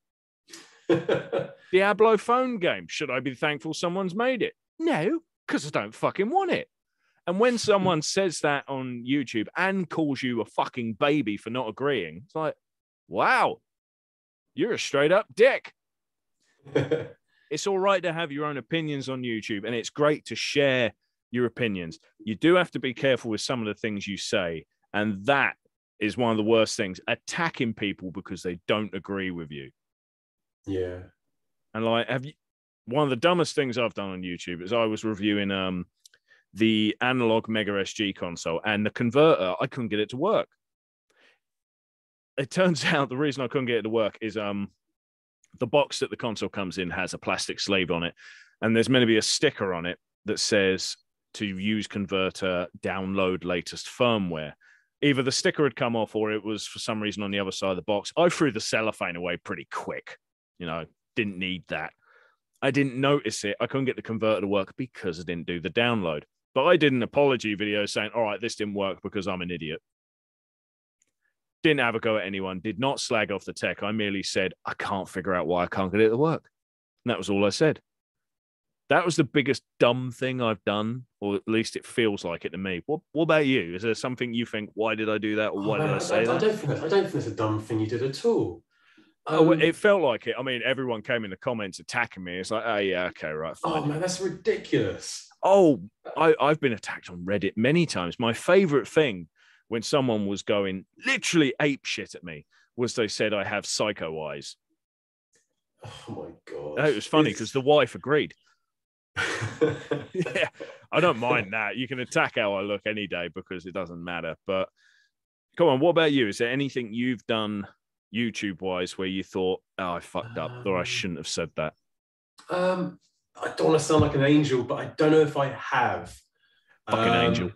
Diablo phone game. Should I be thankful someone's made it? No, because I don't fucking want it. And when someone says that on YouTube and calls you a fucking baby for not agreeing, it's like, wow, you're a straight up dick. It's all right to have your own opinions on YouTube, and it's great to share your opinions. You do have to be careful with some of the things you say, and that is one of the worst things, attacking people because they don't agree with you. Yeah. And like, one of the dumbest things I've done on YouTube is I was reviewing the analog Mega SG console, and the converter, I couldn't get it to work. It turns out the reason I couldn't get it to work is the box that the console comes in has a plastic sleeve on it, and there's meant to be a sticker on it that says to use converter, download latest firmware. Either the sticker had come off or it was for some reason on the other side of the box. I threw the cellophane away pretty quick. You know, didn't need that. I didn't notice it. I couldn't get the converter to work because I didn't do the download. But I did an apology video saying, all right, this didn't work because I'm an idiot. Didn't have a go at anyone. Did not slag off the tech. I merely said, I can't figure out why I can't get it to work. And that was all I said. That was the biggest dumb thing I've done, or at least it feels like it to me. What about you? Is there something you think, why did I do that? Or why did I say that? I don't think it's a dumb thing you did at all. It felt like it. I mean, everyone came in the comments attacking me. It's like, oh, yeah, okay, right, fine. Oh, man, that's ridiculous. Oh, I've been attacked on Reddit many times. My favorite thing when someone was going literally ape shit at me was they said I have psycho eyes. Oh, my God. It was funny because the wife agreed. Yeah, I don't mind that. You can attack how I look any day because it doesn't matter. But come on, what about you? Is there anything you've done YouTube-wise where you thought, oh, I fucked up, or I shouldn't have said that? I don't want to sound like an angel, but I don't know if I have. Fucking angel.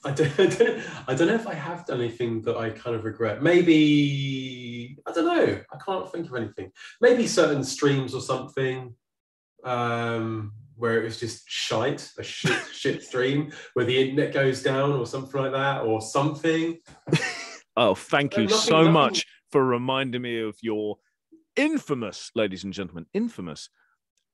I don't know if I have done anything that I kind of regret. Maybe, I don't know. I can't think of anything. Maybe certain streams or something where it was just a shit stream where the internet goes down or something like that or something. Oh, thank you so much for reminding me of your infamous, ladies and gentlemen, infamous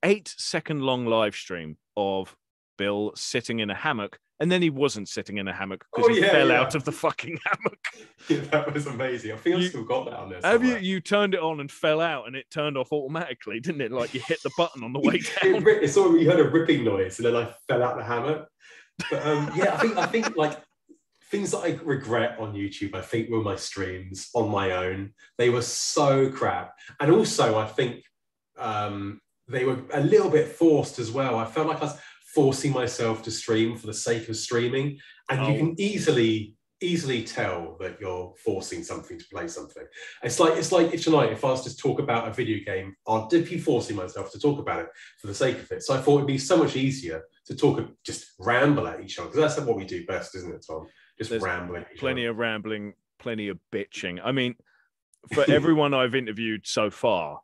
8-second long live stream of Bill sitting in a hammock, and then he wasn't sitting in a hammock because he fell out of the fucking hammock. Yeah, that was amazing. I think I've still got that on there somewhere. Have you turned it on and fell out, and it turned off automatically, didn't it? Like you hit the button on the way down. It's sort of, you heard a ripping noise, and then I fell out the hammock. But yeah, I think like things that I regret on YouTube, I think were my streams on my own. They were so crap, and also I think they were a little bit forced as well. I felt like I was forcing myself to stream for the sake of streaming, and you can easily tell that you're forcing something to play something. It's like if tonight, if I was to talk about a video game, I'd be forcing myself to talk about it for the sake of it. So I thought it'd be so much easier to just ramble at each other, because that's what we do best, isn't it, Tom? Just rambling. Plenty of rambling, plenty of bitching. I mean, for everyone I've interviewed so far,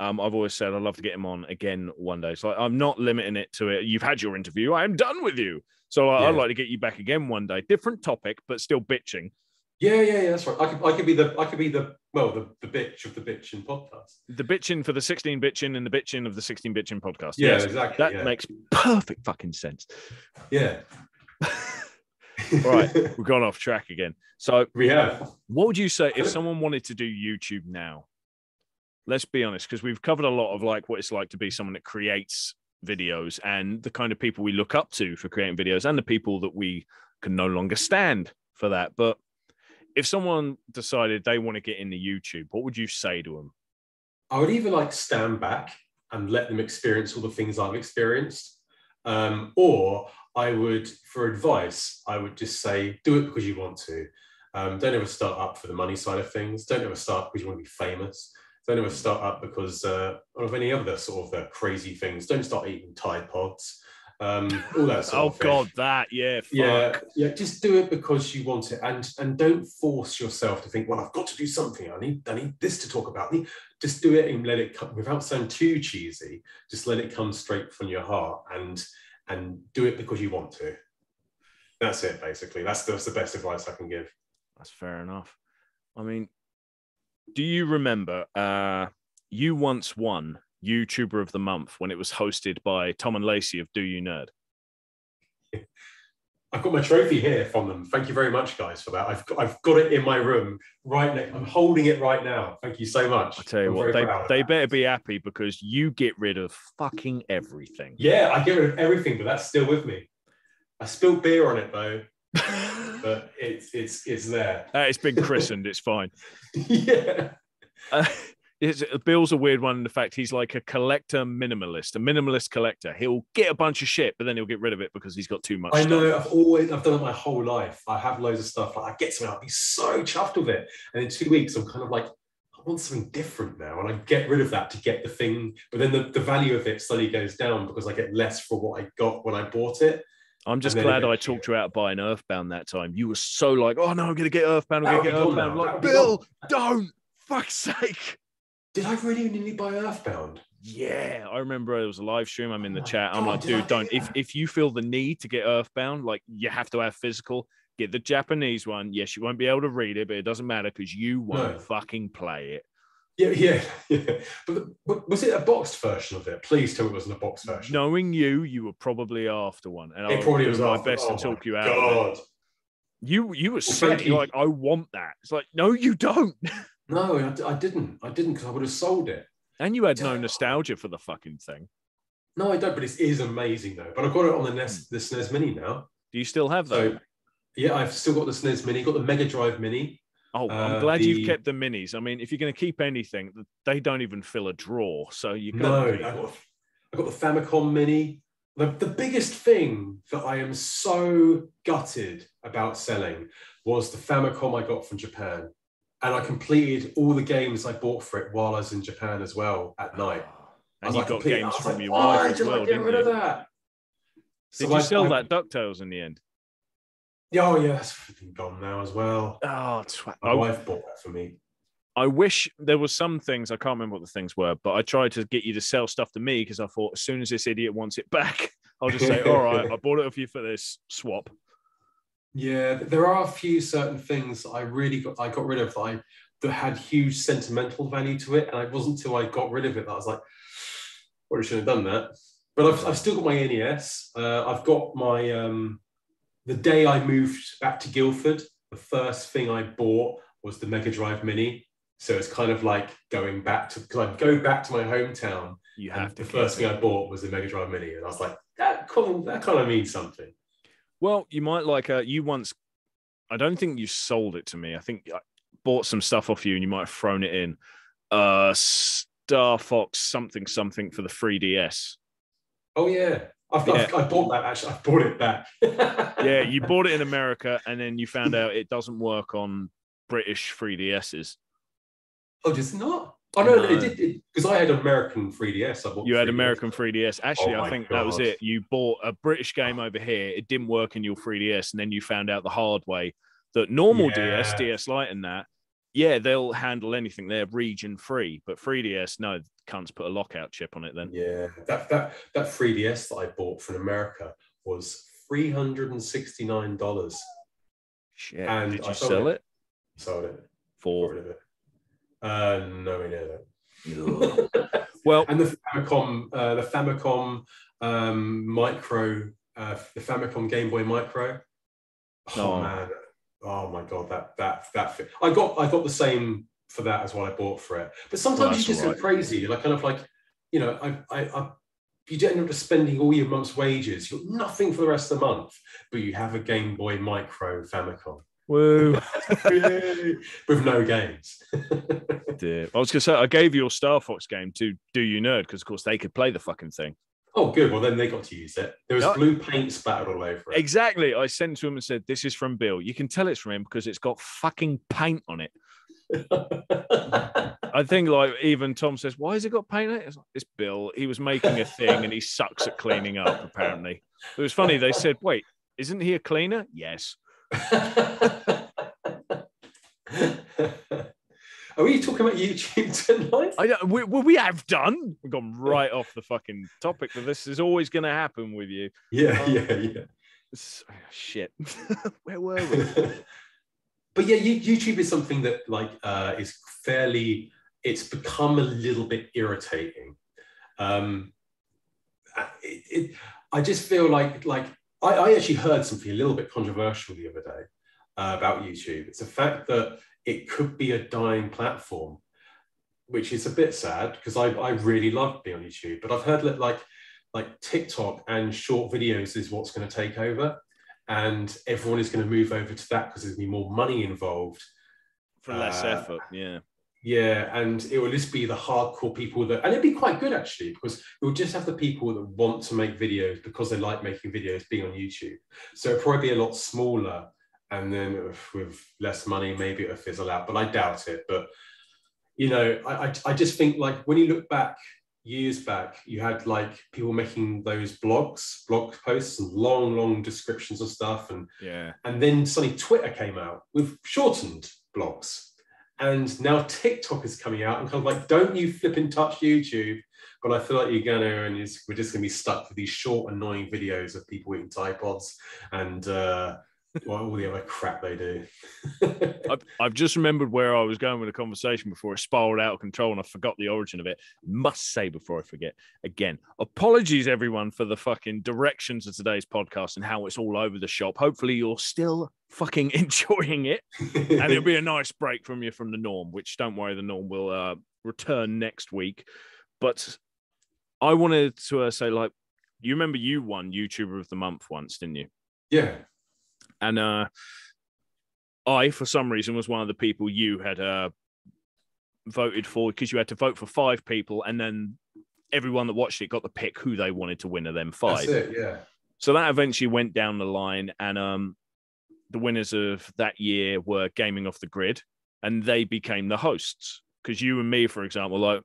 I've always said I'd love to get him on again one day. So I'm not limiting it to it. You've had your interview. I'm done with you. So I'd like to get you back again one day. Different topic, but still bitching. Yeah, that's right. I could be the bitch of the bitchin podcast. The bitchin for the 16 bitchin and the bitchin of the 16 bitchin podcast. Yeah, yes, exactly. That makes perfect fucking sense. Yeah. Right, we've gone off track again. So we have. What would you say if someone wanted to do YouTube now? Let's be honest, because we've covered a lot of like what it's like to be someone that creates videos and the kind of people we look up to for creating videos and the people that we can no longer stand for that. But if someone decided they want to get into YouTube, what would you say to them? I would either stand back and let them experience all the things I've experienced, or I would, for advice, I would just say, do it because you want to. Don't ever start up for the money side of things. Don't ever start because you want to be famous. Don't ever start up because of any other sort of the crazy things. Don't start eating Tide Pods, all that sort of thing. God, that, fuck. Yeah. Just do it because you want it, and don't force yourself to think, well, I've got to do something. I need this to talk about. Just do it and let it come without sounding too cheesy. Just let it come straight from your heart, and do it because you want to. That's it, basically. That's the best advice I can give. That's fair enough. I mean, do you remember you once won YouTuber of the Month when it was hosted by Tom and Lacey of Do You Nerd? I've got my trophy here from them. Thank you very much, guys, for that. I've got it in my room right now. I'm holding it right now. Thank you so much. I tell you what, they better be happy because you get rid of fucking everything. Yeah, I get rid of everything, but that's still with me. I spilled beer on it though, but it's there. It's been christened. It's fine. Yeah. Bill's a weird one in the fact he's like a minimalist collector. He'll get a bunch of shit, but then he'll get rid of it because he's got too much stuff. I know, I've done it my whole life. I have loads of stuff. I get something, I'll be so chuffed with it. And in 2 weeks, I'm kind of like, I want something different now. And I get rid of that to get the thing. But then the value of it slowly goes down because I get less for what I got when I bought it. I'm just glad I talked you out of buying Earthbound that time. You were so like, oh no, I'm going to get Earthbound. I'm going to get Earthbound. Like, Bill, don't, fuck's sake. Did I really nearly buy Earthbound? Yeah, I remember it was a live stream. I'm in the chat. I'm like, dude, don't. If you feel the need to get Earthbound, like you have to have physical, get the Japanese one. Yes, you won't be able to read it, but it doesn't matter because you won't fucking play it. Yeah. But was it a boxed version of it? Please tell me it wasn't a boxed version. Knowing you were probably after one. And it probably was my best to talk you out of it. You were saying, like, I want that. It's like, no, you don't. No, I didn't because I would have sold it. And you had no nostalgia for the fucking thing. No, I don't, but it is amazing though. But I've got it on the SNES Mini now. Do you still have that? So, yeah, I've still got the SNES Mini, got the Mega Drive Mini. Oh, I'm glad you've kept the minis. I mean, if you're going to keep anything, they don't even fill a drawer. So you got. No, I got the Famicom Mini. The biggest thing that I am so gutted about selling was the Famicom I got from Japan. And I completed all the games I bought for it while I was in Japan as well at night. And you got games from your wife as well, didn't you? That? Did you sell that DuckTales in the end? Oh, yeah, it's freaking gone now as well. Oh, my wife bought that for me. I wish there was some things, I can't remember what the things were, but I tried to get you to sell stuff to me because I thought as soon as this idiot wants it back, I'll just say, all right, I bought it off you for this swap. Yeah, there are a few certain things I got rid of that had huge sentimental value to it. And it wasn't until I got rid of it that I was like, well, I shouldn't have done that. But I've still got my NES. I've got my, the day I moved back to Guildford, the first thing I bought was the Mega Drive Mini. So it's kind of like going back to, because I go back to my hometown. The first thing I bought was the Mega Drive Mini. And I was like, that kind of means something. Well, you might you once, I don't think you sold it to me. I think I bought some stuff off you and you might have thrown it in. Star Fox something for the 3DS. Oh, yeah. I bought that, actually. I bought it back. Yeah, you bought it in America and then you found out it doesn't work on British 3DSs. Oh, does it not? Oh, no, it did. Because I had an American 3DS. You had American 3DS. Actually, I think that was it. You bought a British game over here. It didn't work in your 3DS. And then you found out the hard way that normal DS Lite and that, they'll handle anything. They're region free. But 3DS, no, can't put a lockout chip on it then. Yeah, that 3DS that I bought from America was $369. Shit. And did you sell it? Sold it. For? Nowhere near that. Well, and the Famicom Micro, the Famicom Game Boy Micro. Oh man! Oh my god! That fit. I got the same for that as what I bought for it. But sometimes you just go crazy, like kind of like, you know, you end up just spending all your month's wages. You've got nothing for the rest of the month, but you have a Game Boy Micro Famicom. Woo. With no games. Dear. I was going to say, I gave you your Star Fox game to Do You Nerd because, of course, they could play the fucking thing. Oh, good. Well, then they got to use it. There was blue paint spattered all over it. Exactly. I sent to him and said, this is from Bill. You can tell it's from him because it's got fucking paint on it. I think, like, even Tom says, why has it got paint on it? It's Bill. He was making a thing and he sucks at cleaning up, apparently. It was funny. They said, wait, isn't he a cleaner? Yes. Are we talking about YouTube tonight? We have done. We've gone right off the fucking topic, but this is always going to happen with you. Yeah. Shit. Where were we? But yeah, YouTube is something that is fairly. It's become a little bit irritating. I just feel like I actually heard something a little bit controversial the other day about YouTube. It's the fact that it could be a dying platform, which is a bit sad because I really love being on YouTube. But I've heard that like TikTok and short videos is what's going to take over, and everyone is going to move over to that because there's going to be more money involved for less effort. Yeah, and it will just be the hardcore people and it'd be quite good actually, because you'll just have the people that want to make videos because they like making videos being on YouTube. So it'll probably be a lot smaller, and then with less money, maybe it'll fizzle out, but I doubt it. But, you know, I just think like when you look back, years back, you had like people making those blog posts and long descriptions of stuff. And then suddenly Twitter came out with shortened blogs. And now TikTok is coming out and kind of like, don't you flipping touch YouTube. But I feel like you're going to, and we're just going to be stuck with these short, annoying videos of people eating Tide Pods and all the other crap they do. I've just remembered where I was going with the conversation before it spiraled out of control and I forgot the origin of it. Must say before I forget, again, apologies everyone for the fucking directions of today's podcast and how it's all over the shop. Hopefully you're still fucking enjoying it and it'll be a nice break from you from the norm, which don't worry, the norm will return next week. But I wanted to say, like, you remember you won YouTuber of the Month once, didn't you? Yeah. And I, for some reason, was one of the people you had voted for, because you had to vote for 5 people, and then everyone that watched it got to pick who they wanted to win of them 5. That's it, yeah. So that eventually went down the line, and the winners of that year were Gaming Off the Grid, and they became the hosts. Because you and me, for example, like,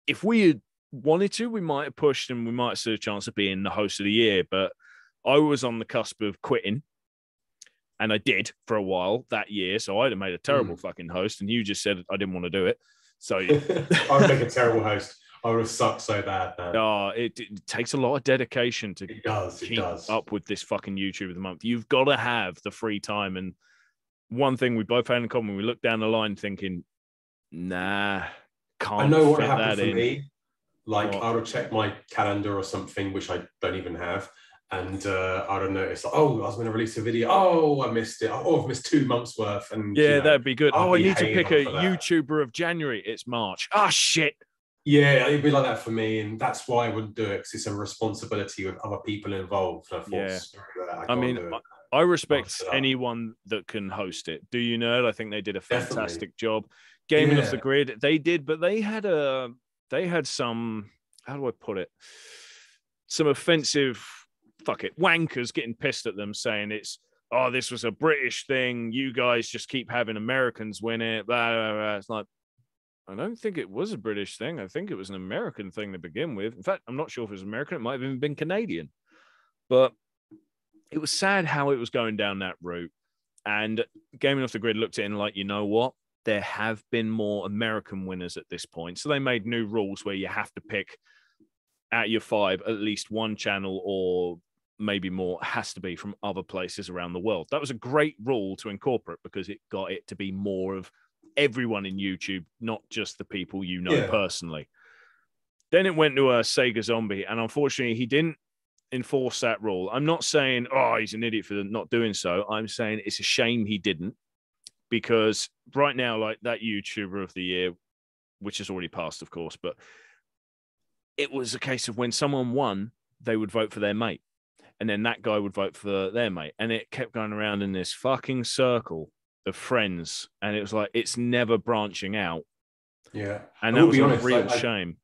if we had wanted to, we might have pushed and we might have stood a chance of being the host of the year. But I was on the cusp of quitting, and I did for a while that year. So I'd have made a terrible fucking host, and you just said I didn't want to do it. So I would make a terrible host. I would have sucked so bad, man. It takes a lot of dedication to keep up with this fucking YouTube of the month. You've got to have the free time. And one thing we both had in common, we looked down the line thinking, nah, can't. I know what fit happened that for in. Me. Like, I would check my calendar or something, which I don't even have. And I would notice, like, oh, I was going to release a video. Oh, I missed it. Oh, I've missed 2 months worth. And yeah, that'd be good. I need to pick a YouTuber of January. It's March. Ah, shit. Yeah, it'd be like that for me, and that's why I wouldn't do it, because it's a responsibility with other people involved. And I thought, I respect anyone that can host it. Do you know? I think they did a fantastic job. Gaming Off the Grid, they did, but they had some, how do I put it? Some offensive, wankers getting pissed at them, saying this was a British thing. You guys just keep having Americans win it. Blah, blah, blah. It's like, I don't think it was a British thing. I think it was an American thing to begin with. In fact, I'm not sure if it was American. It might have even been Canadian. But it was sad how it was going down that route. And Gaming Off the Grid looked at it and like, you know what? There have been more American winners at this point. So they made new rules where you have to pick out your 5, at least one channel or maybe more has to be from other places around the world. That was a great rule to incorporate because it got it to be more of everyone in YouTube, not just the people you know personally. Then it went to a Sega Zombie, and unfortunately he didn't enforce that rule. I'm not saying, he's an idiot for not doing so. I'm saying it's a shame he didn't, because right now, like, that YouTuber of the year, which has already passed, of course, but it was a case of when someone won, they would vote for their mate, and then that guy would vote for their mate, and it kept going around in this fucking circle of friends, and it was like it's never branching out. Yeah, and that was a real shame.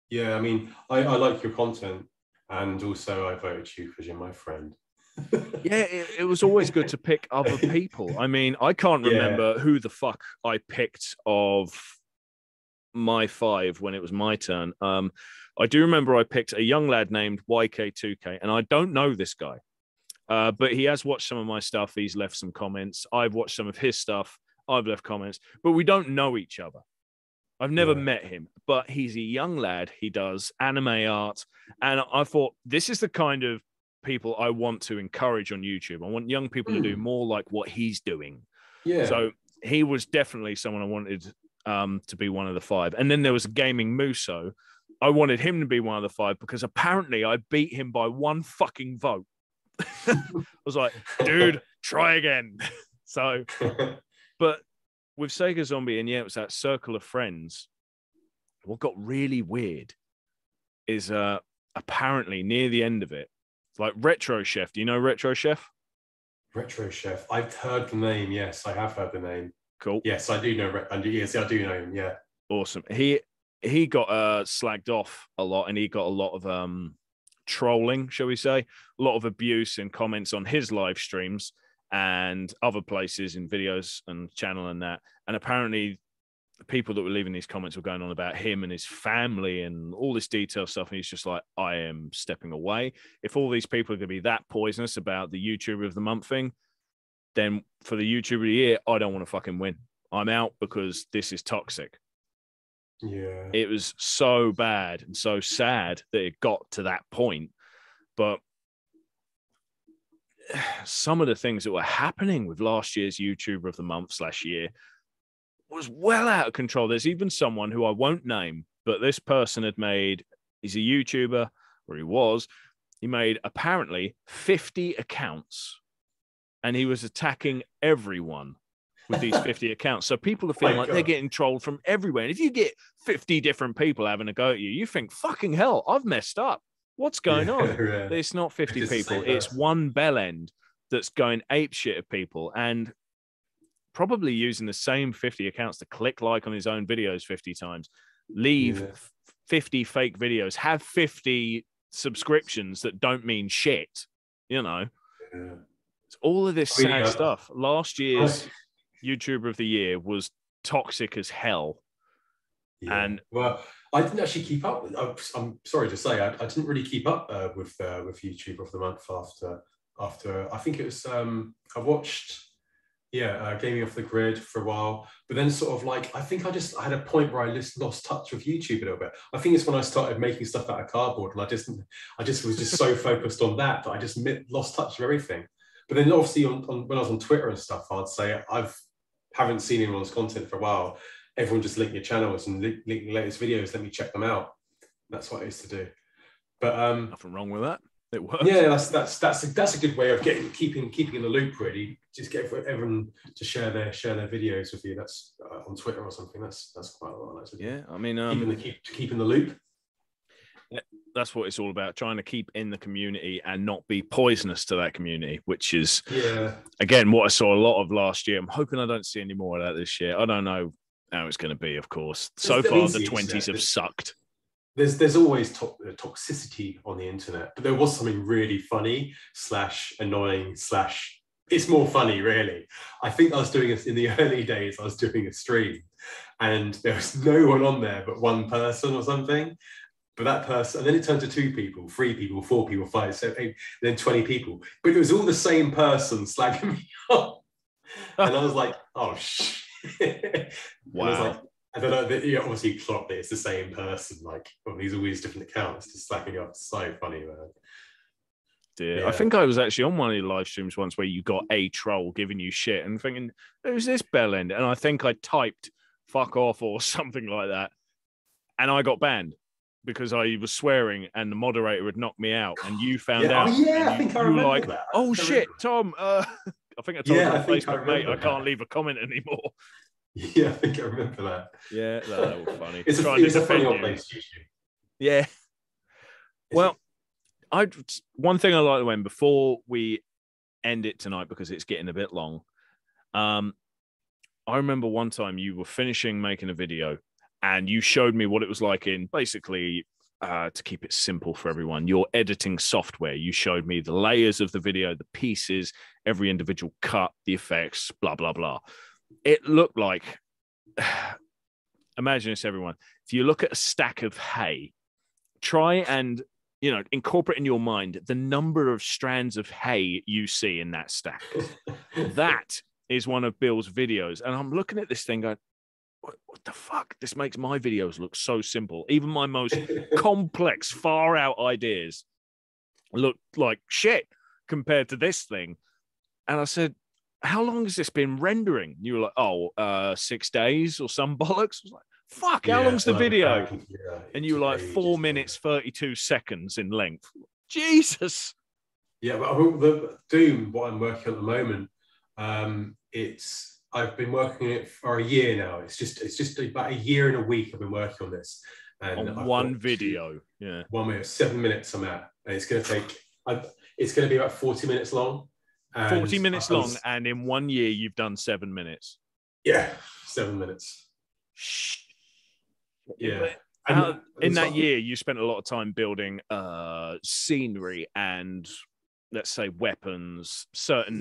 Yeah, I mean, I like your content, and also I voted you because you're my friend. Yeah, it was always good to pick other people. I mean, I can't remember who the fuck I picked of my 5 when it was my turn. I do remember I picked a young lad named YK2K, and I don't know this guy. But he has watched some of my stuff. He's left some comments. I've watched some of his stuff. I've left comments, but we don't know each other. I've never met him, but he's a young lad. He does anime art. And I thought, this is the kind of people I want to encourage on YouTube. I want young people to do more like what he's doing. Yeah. So he was definitely someone I wanted to be one of the 5. And then there was Gaming Muso. I wanted him to be one of the 5 because apparently I beat him by 1 fucking vote. I was like, dude, try again. So, but with Sega Zombie, and it was that circle of friends. What got really weird is apparently near the end of it, like Retro Chef. Do you know Retro Chef? Retro Chef. I've heard the name. Yes, I have heard the name. Cool. Yes, I do know. Yes, I do know him. Yeah. Awesome. He got slagged off a lot, and he got a lot of trolling, shall we say, a lot of abuse and comments on his live streams and other places in videos and channel and that. And apparently the people that were leaving these comments were going on about him and his family and all this detailed stuff. And he's just like, I am stepping away. If all these people are going to be that poisonous about the YouTuber of the month thing, then for the YouTuber of the year, I don't want to fucking win. I'm out because this is toxic. Yeah. It was so bad and so sad that it got to that point. But some of the things that were happening with last year's YouTuber of the month / year was well out of control. There's even someone who I won't name, but this person he's a YouTuber, or he made apparently 50 accounts, and he was attacking everyone with these 50 accounts. So people are feeling they're getting trolled from everywhere. And if you get 50 different people having a go at you, you think, fucking hell, I've messed up. What's going on? Yeah. It's not 50 people. It's one bell end that's going ape shit at people and probably using the same 50 accounts to click like on his own videos 50 times, leave 50 fake videos, have 50 subscriptions that don't mean shit, you know. Yeah. It's all of this I mean, sad stuff. Last year's right. YouTuber of the Year was toxic as hell. Yeah. And well, I didn't actually keep up. I'm sorry to say, I didn't really keep up with YouTube of the month after I think it was I watched Gaming Off the Grid for a while, but then sort of like I think I had a point where I just lost touch with YouTube a little bit. I think it's when I started making stuff out of cardboard, and I just was just so focused on that I just lost touch with everything. But then obviously on when I was on Twitter and stuff, I'd say haven't seen anyone's content for a while. Everyone just link your channels and link your latest videos. Let me check them out. That's what I used to do. But nothing wrong with that. It works. Yeah, that's a good way of keeping in the loop. Really, just get everyone to share their videos with you. That's on Twitter or something. That's quite a lot. Yeah, I mean, keep in the loop. That's what it's all about, trying to keep in the community and not be poisonous to that community, which is, again, what I saw a lot of last year. I'm hoping I don't see any more of that this year. I don't know how it's going to be, of course. So far, the 20s have sucked. There's always toxicity on the internet, but there was something really funny / annoying / it's more funny, really. I think I was doing it in the early days. I was doing a stream and there was no one on there but one person or something. But that person, and then it turned to 2 people, 3 people, 4 people, 5, 7, 8, then 20 people. But it was all the same person slagging me off. And I was like, oh, shit. Wow. I was like, I don't know, obviously plot that it's the same person, like, well, these are all these different accounts, just slacking up. It's so funny, man. Dear. Yeah. I think I was actually on one of your live streams once where you got a troll giving you shit and thinking, who's this bell end? And I think I typed fuck off or something like that. And I got banned because I was swearing and the moderator had knocked me out and you found out. Oh, yeah, I think I remember like, that. Oh, shit, Tom. I think I told you on Facebook, mate, I can't leave a comment anymore. Yeah, I think I remember that. Yeah, that was funny. It's a funny old place, YouTube. Yeah. Well, one thing I like to end before we end it tonight, because it's getting a bit long. I remember one time you were finishing making a video and you showed me what it was like in basically, to keep it simple for everyone, your editing software. You showed me the layers of the video, the pieces, every individual cut, the effects, blah, blah, blah. It looked like, imagine this, everyone. If you look at a stack of hay, try and, incorporate in your mind the number of strands of hay you see in that stack. That is one of Bill's videos. And I'm looking at this thing going, what the fuck? This makes my videos look so simple. Even my most complex, far out ideas look like shit compared to this thing. And I said, how long has this been rendering? You were like, 6 days or some bollocks. I was like, fuck, how long's the video? And you were like 4 minutes, 32 seconds in length. Jesus. Yeah, but the Doom, what I'm working on at the moment, I've been working on it for a year now. It's just about a year and a week I've been working on this. And on one video. Yeah. 1 minute, 7 minutes I'm at. And it's going to be about 40 minutes long. 40 minutes long, and in 1 year you've done 7 minutes. Yeah, 7 minutes. Yeah. In that year, you spent a lot of time building scenery and, let's say, weapons, certain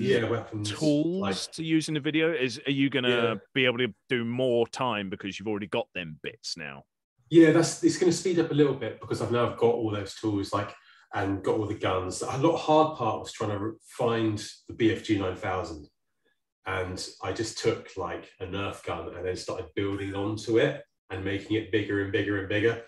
tools to use in the video. Are you going to be able to do more time because you've already got them bits now? Yeah, it's going to speed up a little bit because I've now got all those tools, and got all the guns. A lot of hard part was trying to find the BFG 9000. And I just took a Nerf gun and then started building onto it and making it bigger and bigger and bigger.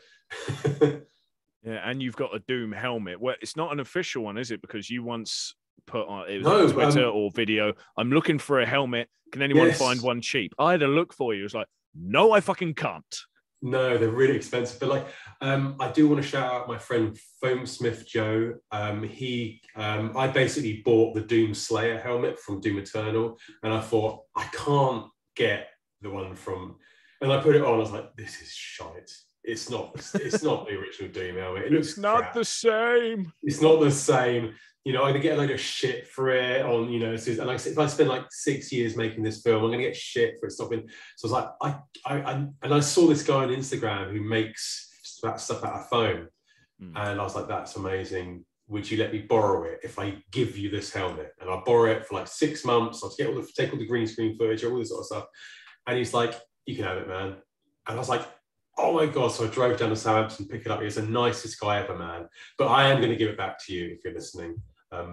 Yeah, and you've got a Doom helmet. Well, it's not an official one, is it? Because you once put on, it was on Twitter or video, I'm looking for a helmet. Can anyone find one cheap? I had a look for you. It was like, no, I fucking can't. No, they're really expensive. But I do want to shout out my friend Foamsmith Joe. I basically bought the Doom Slayer helmet from Doom Eternal, and I thought I can't get the one from. And I put it on. I was like, this is shite. It's not the original Doom helmet. It's not the same. It's not the same. I'm going to get a load of shit for it on, and if I spend 6 years making this film, I'm going to get shit for it stopping. So I was like, I saw this guy on Instagram who makes that stuff out of phone. And I was like, that's amazing. Would you let me borrow it if I give you this helmet? And I borrow it for like 6 months. I'll take all the green screen footage, all this sort of stuff. And he's like, you can have it, man. And I was like, oh my God. So I drove down to Southampton, pick it up. He was the nicest guy ever, man. But I am going to give it back to you if you're listening,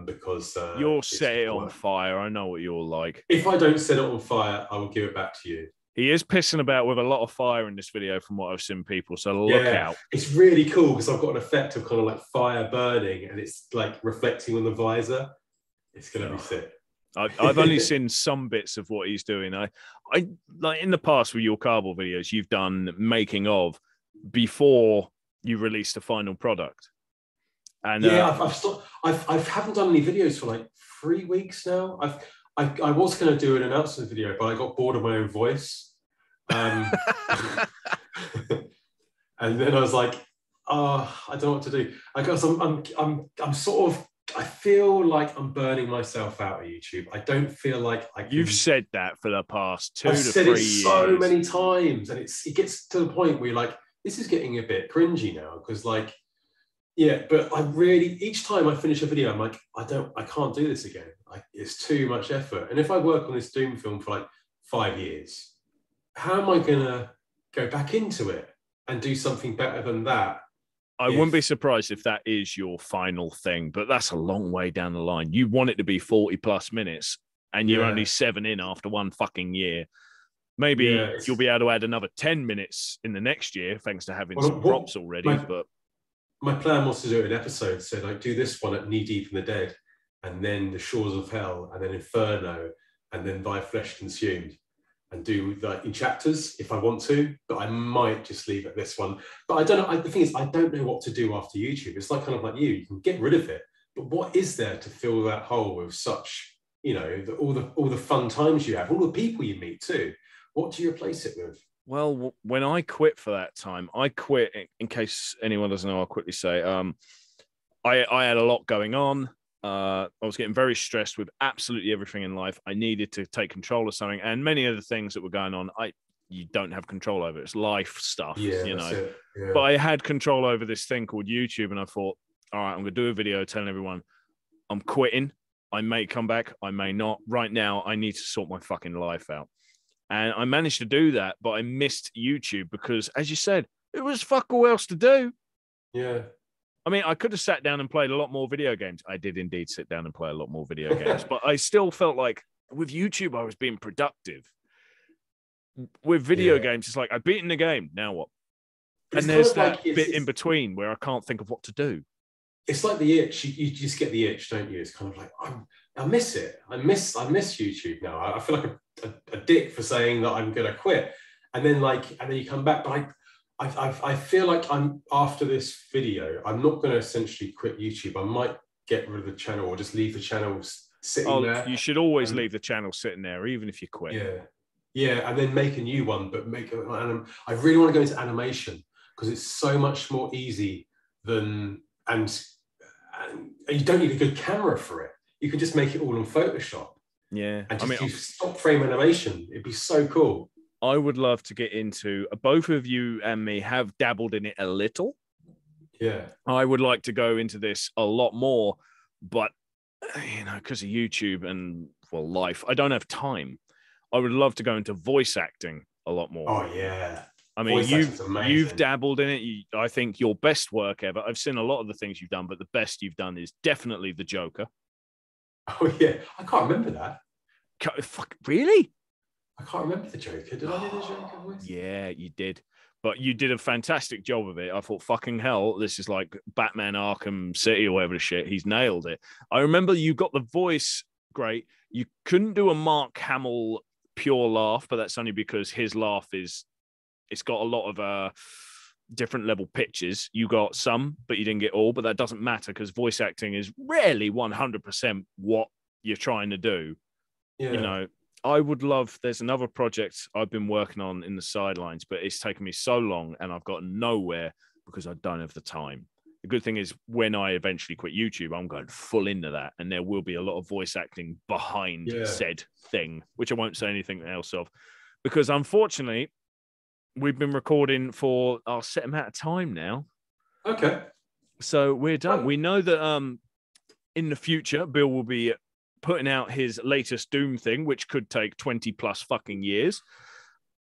because you'll set it on fire. I know what you're like. If I don't set it on fire, I will give it back to you. He is pissing about with a lot of fire in this video from what I've seen people, so look out. It's really cool because I've got an effect of kind of like fire burning and it's like reflecting on the visor. It's going to be sick. I've only seen some bits of what he's doing. I like in the past with your cardboard videos, you've done making of before you release the final product. And I haven't done any videos for like 3 weeks now. I was going to do an announcement video, but I got bored of my own voice. And then I was like, I don't know what to do. I guess I'm sort of, I feel like I'm burning myself out at YouTube. I don't feel like I can... You've said that for the past 2 I've to 3 said years. it so many times, and it gets to the point where you're like, this is getting a bit cringy now, because like, yeah, but I really, each time I finish a video, I'm like, I can't do this again. It's too much effort. And if I work on this Doom film for like 5 years, how am I going to go back into it and do something better than that? I wouldn't be surprised if that is your final thing, but that's a long way down the line. You want it to be 40 plus minutes and you're only 7 in after 1 fucking year. Maybe you'll be able to add another 10 minutes in the next year, thanks to having some props already. But my plan was to do an episode. So like do this one at Knee Deep in the Dead, and then The Shores of Hell, and then Inferno, and then Thy Flesh Consumed. And do like in chapters if I want to, but I might just leave at this one. But I don't know. The thing is, I don't know what to do after YouTube. It's like kind of like you can get rid of it, but what is there to fill that hole with such, you know, all the fun times you have, all the people you meet too? What do you replace it with? Well, when I quit for that time, I quit. In case anyone doesn't know, I'll quickly say, I had a lot going on. I was getting very stressed with absolutely everything in life. I needed to take control of something, and many of the things that were going on, you don't have control over. It's life stuff, you know. Yeah. But I had control over this thing called YouTube, and I thought, all right, I'm gonna do a video telling everyone I'm quitting. I may come back, I may not. Right now, I need to sort my fucking life out, and I managed to do that. But I missed YouTube because, as you said, it was fuck all else to do. Yeah. I mean, I could have sat down and played a lot more video games. I did indeed sit down and play a lot more video games, but I still felt like with YouTube, I was being productive. With video games, it's like, I've beaten the game, now what? And there's that bit in between where I can't think of what to do. It's like the itch. You just get the itch, don't you? It's kind of like, I miss it. I miss YouTube now. I feel like a dick for saying that I'm going to quit. And then you come back, but I feel like after this video, I'm not going to essentially quit YouTube. I might get rid of the channel or just leave the channel sitting there. You should always leave the channel sitting there, even if you quit. Yeah, and then make a new one, but I really want to go into animation because it's so much more easy than, and you don't need a good camera for it. You can just make it all on Photoshop. Yeah. And just use stop frame animation. It'd be so cool. I would love to get into, both of you and me have dabbled in it a little. Yeah. I would like to go into this a lot more, but, you know, because of YouTube and, well, life, I don't have time. I would love to go into voice acting a lot more. Oh, yeah. I mean, you've dabbled in it. I think your best work ever, I've seen a lot of the things you've done, but the best you've done is definitely the Joker. Oh, yeah. I can't remember that. Fuck, really? I can't remember the Joker. Did I do the Joker voice? Yeah, you did. But you did a fantastic job of it. I thought, fucking hell, this is like Batman Arkham City or whatever the shit. He's nailed it. I remember you got the voice great. You couldn't do a Mark Hamill pure laugh, but that's only because his laugh it's got a lot of different level pitches. You got some, but you didn't get all. But that doesn't matter because voice acting is rarely 100% what you're trying to do. Yeah. You know, I would love, there's another project I've been working on in the sidelines, but it's taken me so long and I've gotten nowhere because I don't have the time. The good thing is when I eventually quit YouTube, I'm going full into that. And there will be a lot of voice acting behind said thing, which I won't say anything else of. Because unfortunately, we've been recording for our set amount of time now. Okay. So we're done. Oh. We know that in the future, Bill will be putting out his latest Doom thing, which could take 20 plus fucking years.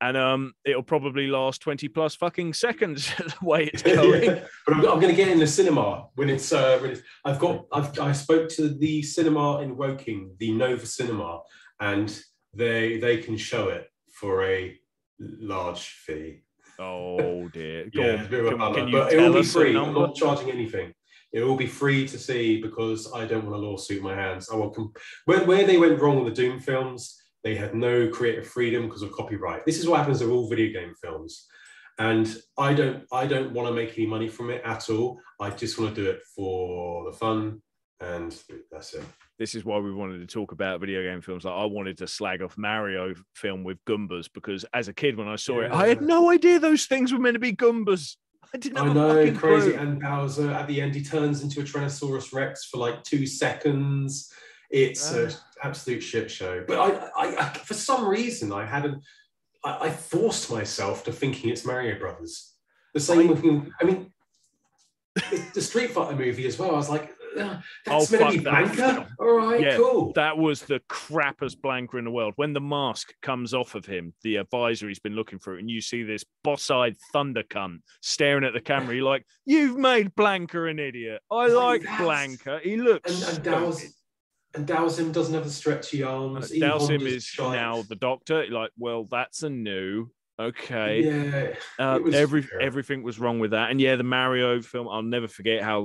And it'll probably last 20 plus fucking seconds the way it's going. Yeah. But I'm going to get in the cinema when it's. I spoke to the cinema in Woking, the Nova Cinema, and they can show it for a large fee. Oh dear. Yeah, it's a bit of a bummer, can you but it will tell be us a free. I'm number? not charging anything. It will be free to see because I don't want a lawsuit in my hands. I want where they went wrong with the Doom films. They had no creative freedom because of copyright. This is what happens with all video game films. And I don't want to make any money from it at all. I just want to do it for the fun, and that's it. This is why we wanted to talk about video game films. Like I wanted to slag off Mario film with Goombas because as a kid, when I saw it, I had no idea those things were meant to be Goombas. I didn't have a fucking crazy. clue. And Bowser at the end, he turns into a Tyrannosaurus Rex for like 2 seconds. It's an absolute shit show. But I for some reason, I forced myself to thinking it's Mario Brothers. The same with, I mean, the Street Fighter movie as well. I was like, that's meant to be Blanka? All right, yeah, cool. That was the crappiest Blanka in the world. When the mask comes off of him, the advisor he's been looking for, and you see this boss-eyed thunder cunt staring at the camera, you're like, you've made Blanka an idiot. I like Blanka. He looks And Dowsim doesn't have the stretchy arms. Dowsim is now the Doctor. Like, well, that's a new. Okay. Yeah. Everything was wrong with that. And yeah, the Mario film, I'll never forget how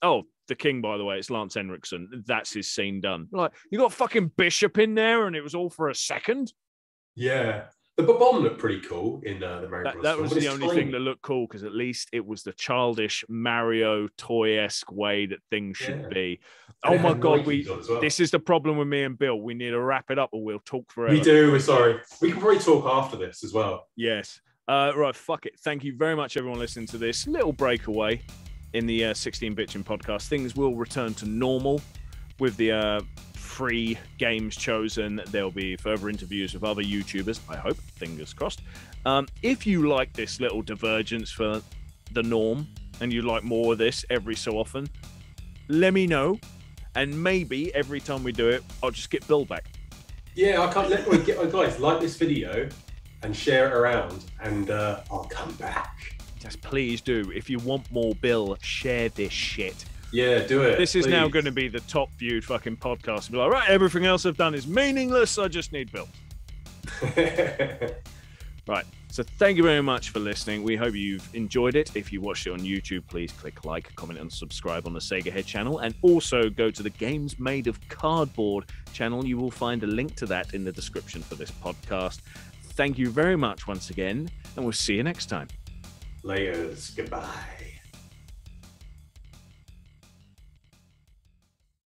the King, by the way, it's Lance Henriksen. That's his scene done. Like, you got fucking Bishop in there and it was all for a second. Yeah. The bomb looked pretty cool in the Mario Bros. That was the only thing that looked cool because at least it was the childish Mario toy-esque way that things should be. Oh my God, this is the problem with me and Bill. We need to wrap it up or we'll talk forever. We do, we're sorry. We can probably talk after this as well. Yes. Right, fuck it. Thank you very much, everyone listening to this little breakaway in the 16 Bitchin' podcast. Things will return to normal with the free games chosen. There'll be further interviews with other YouTubers, I hope, fingers crossed. If you like this little divergence for the norm and you like more of this every so often, let me know. And maybe every time we do it, I'll just get Bill back. Yeah, I can't guys, like this video and share it around and I'll come back. Just please do. If you want more Bill, share this shit. Yeah, do it. This is now going to be the top viewed fucking podcast. Be like, right, everything else I've done is meaningless. I just need Bill. Right. So thank you very much for listening. We hope you've enjoyed it. If you watched it on YouTube, please click like, comment, and subscribe on the Sega Head channel. And also go to the Games Made of Cardboard channel. You will find a link to that in the description for this podcast. Thank you very much once again, and we'll see you next time. Layers. Goodbye.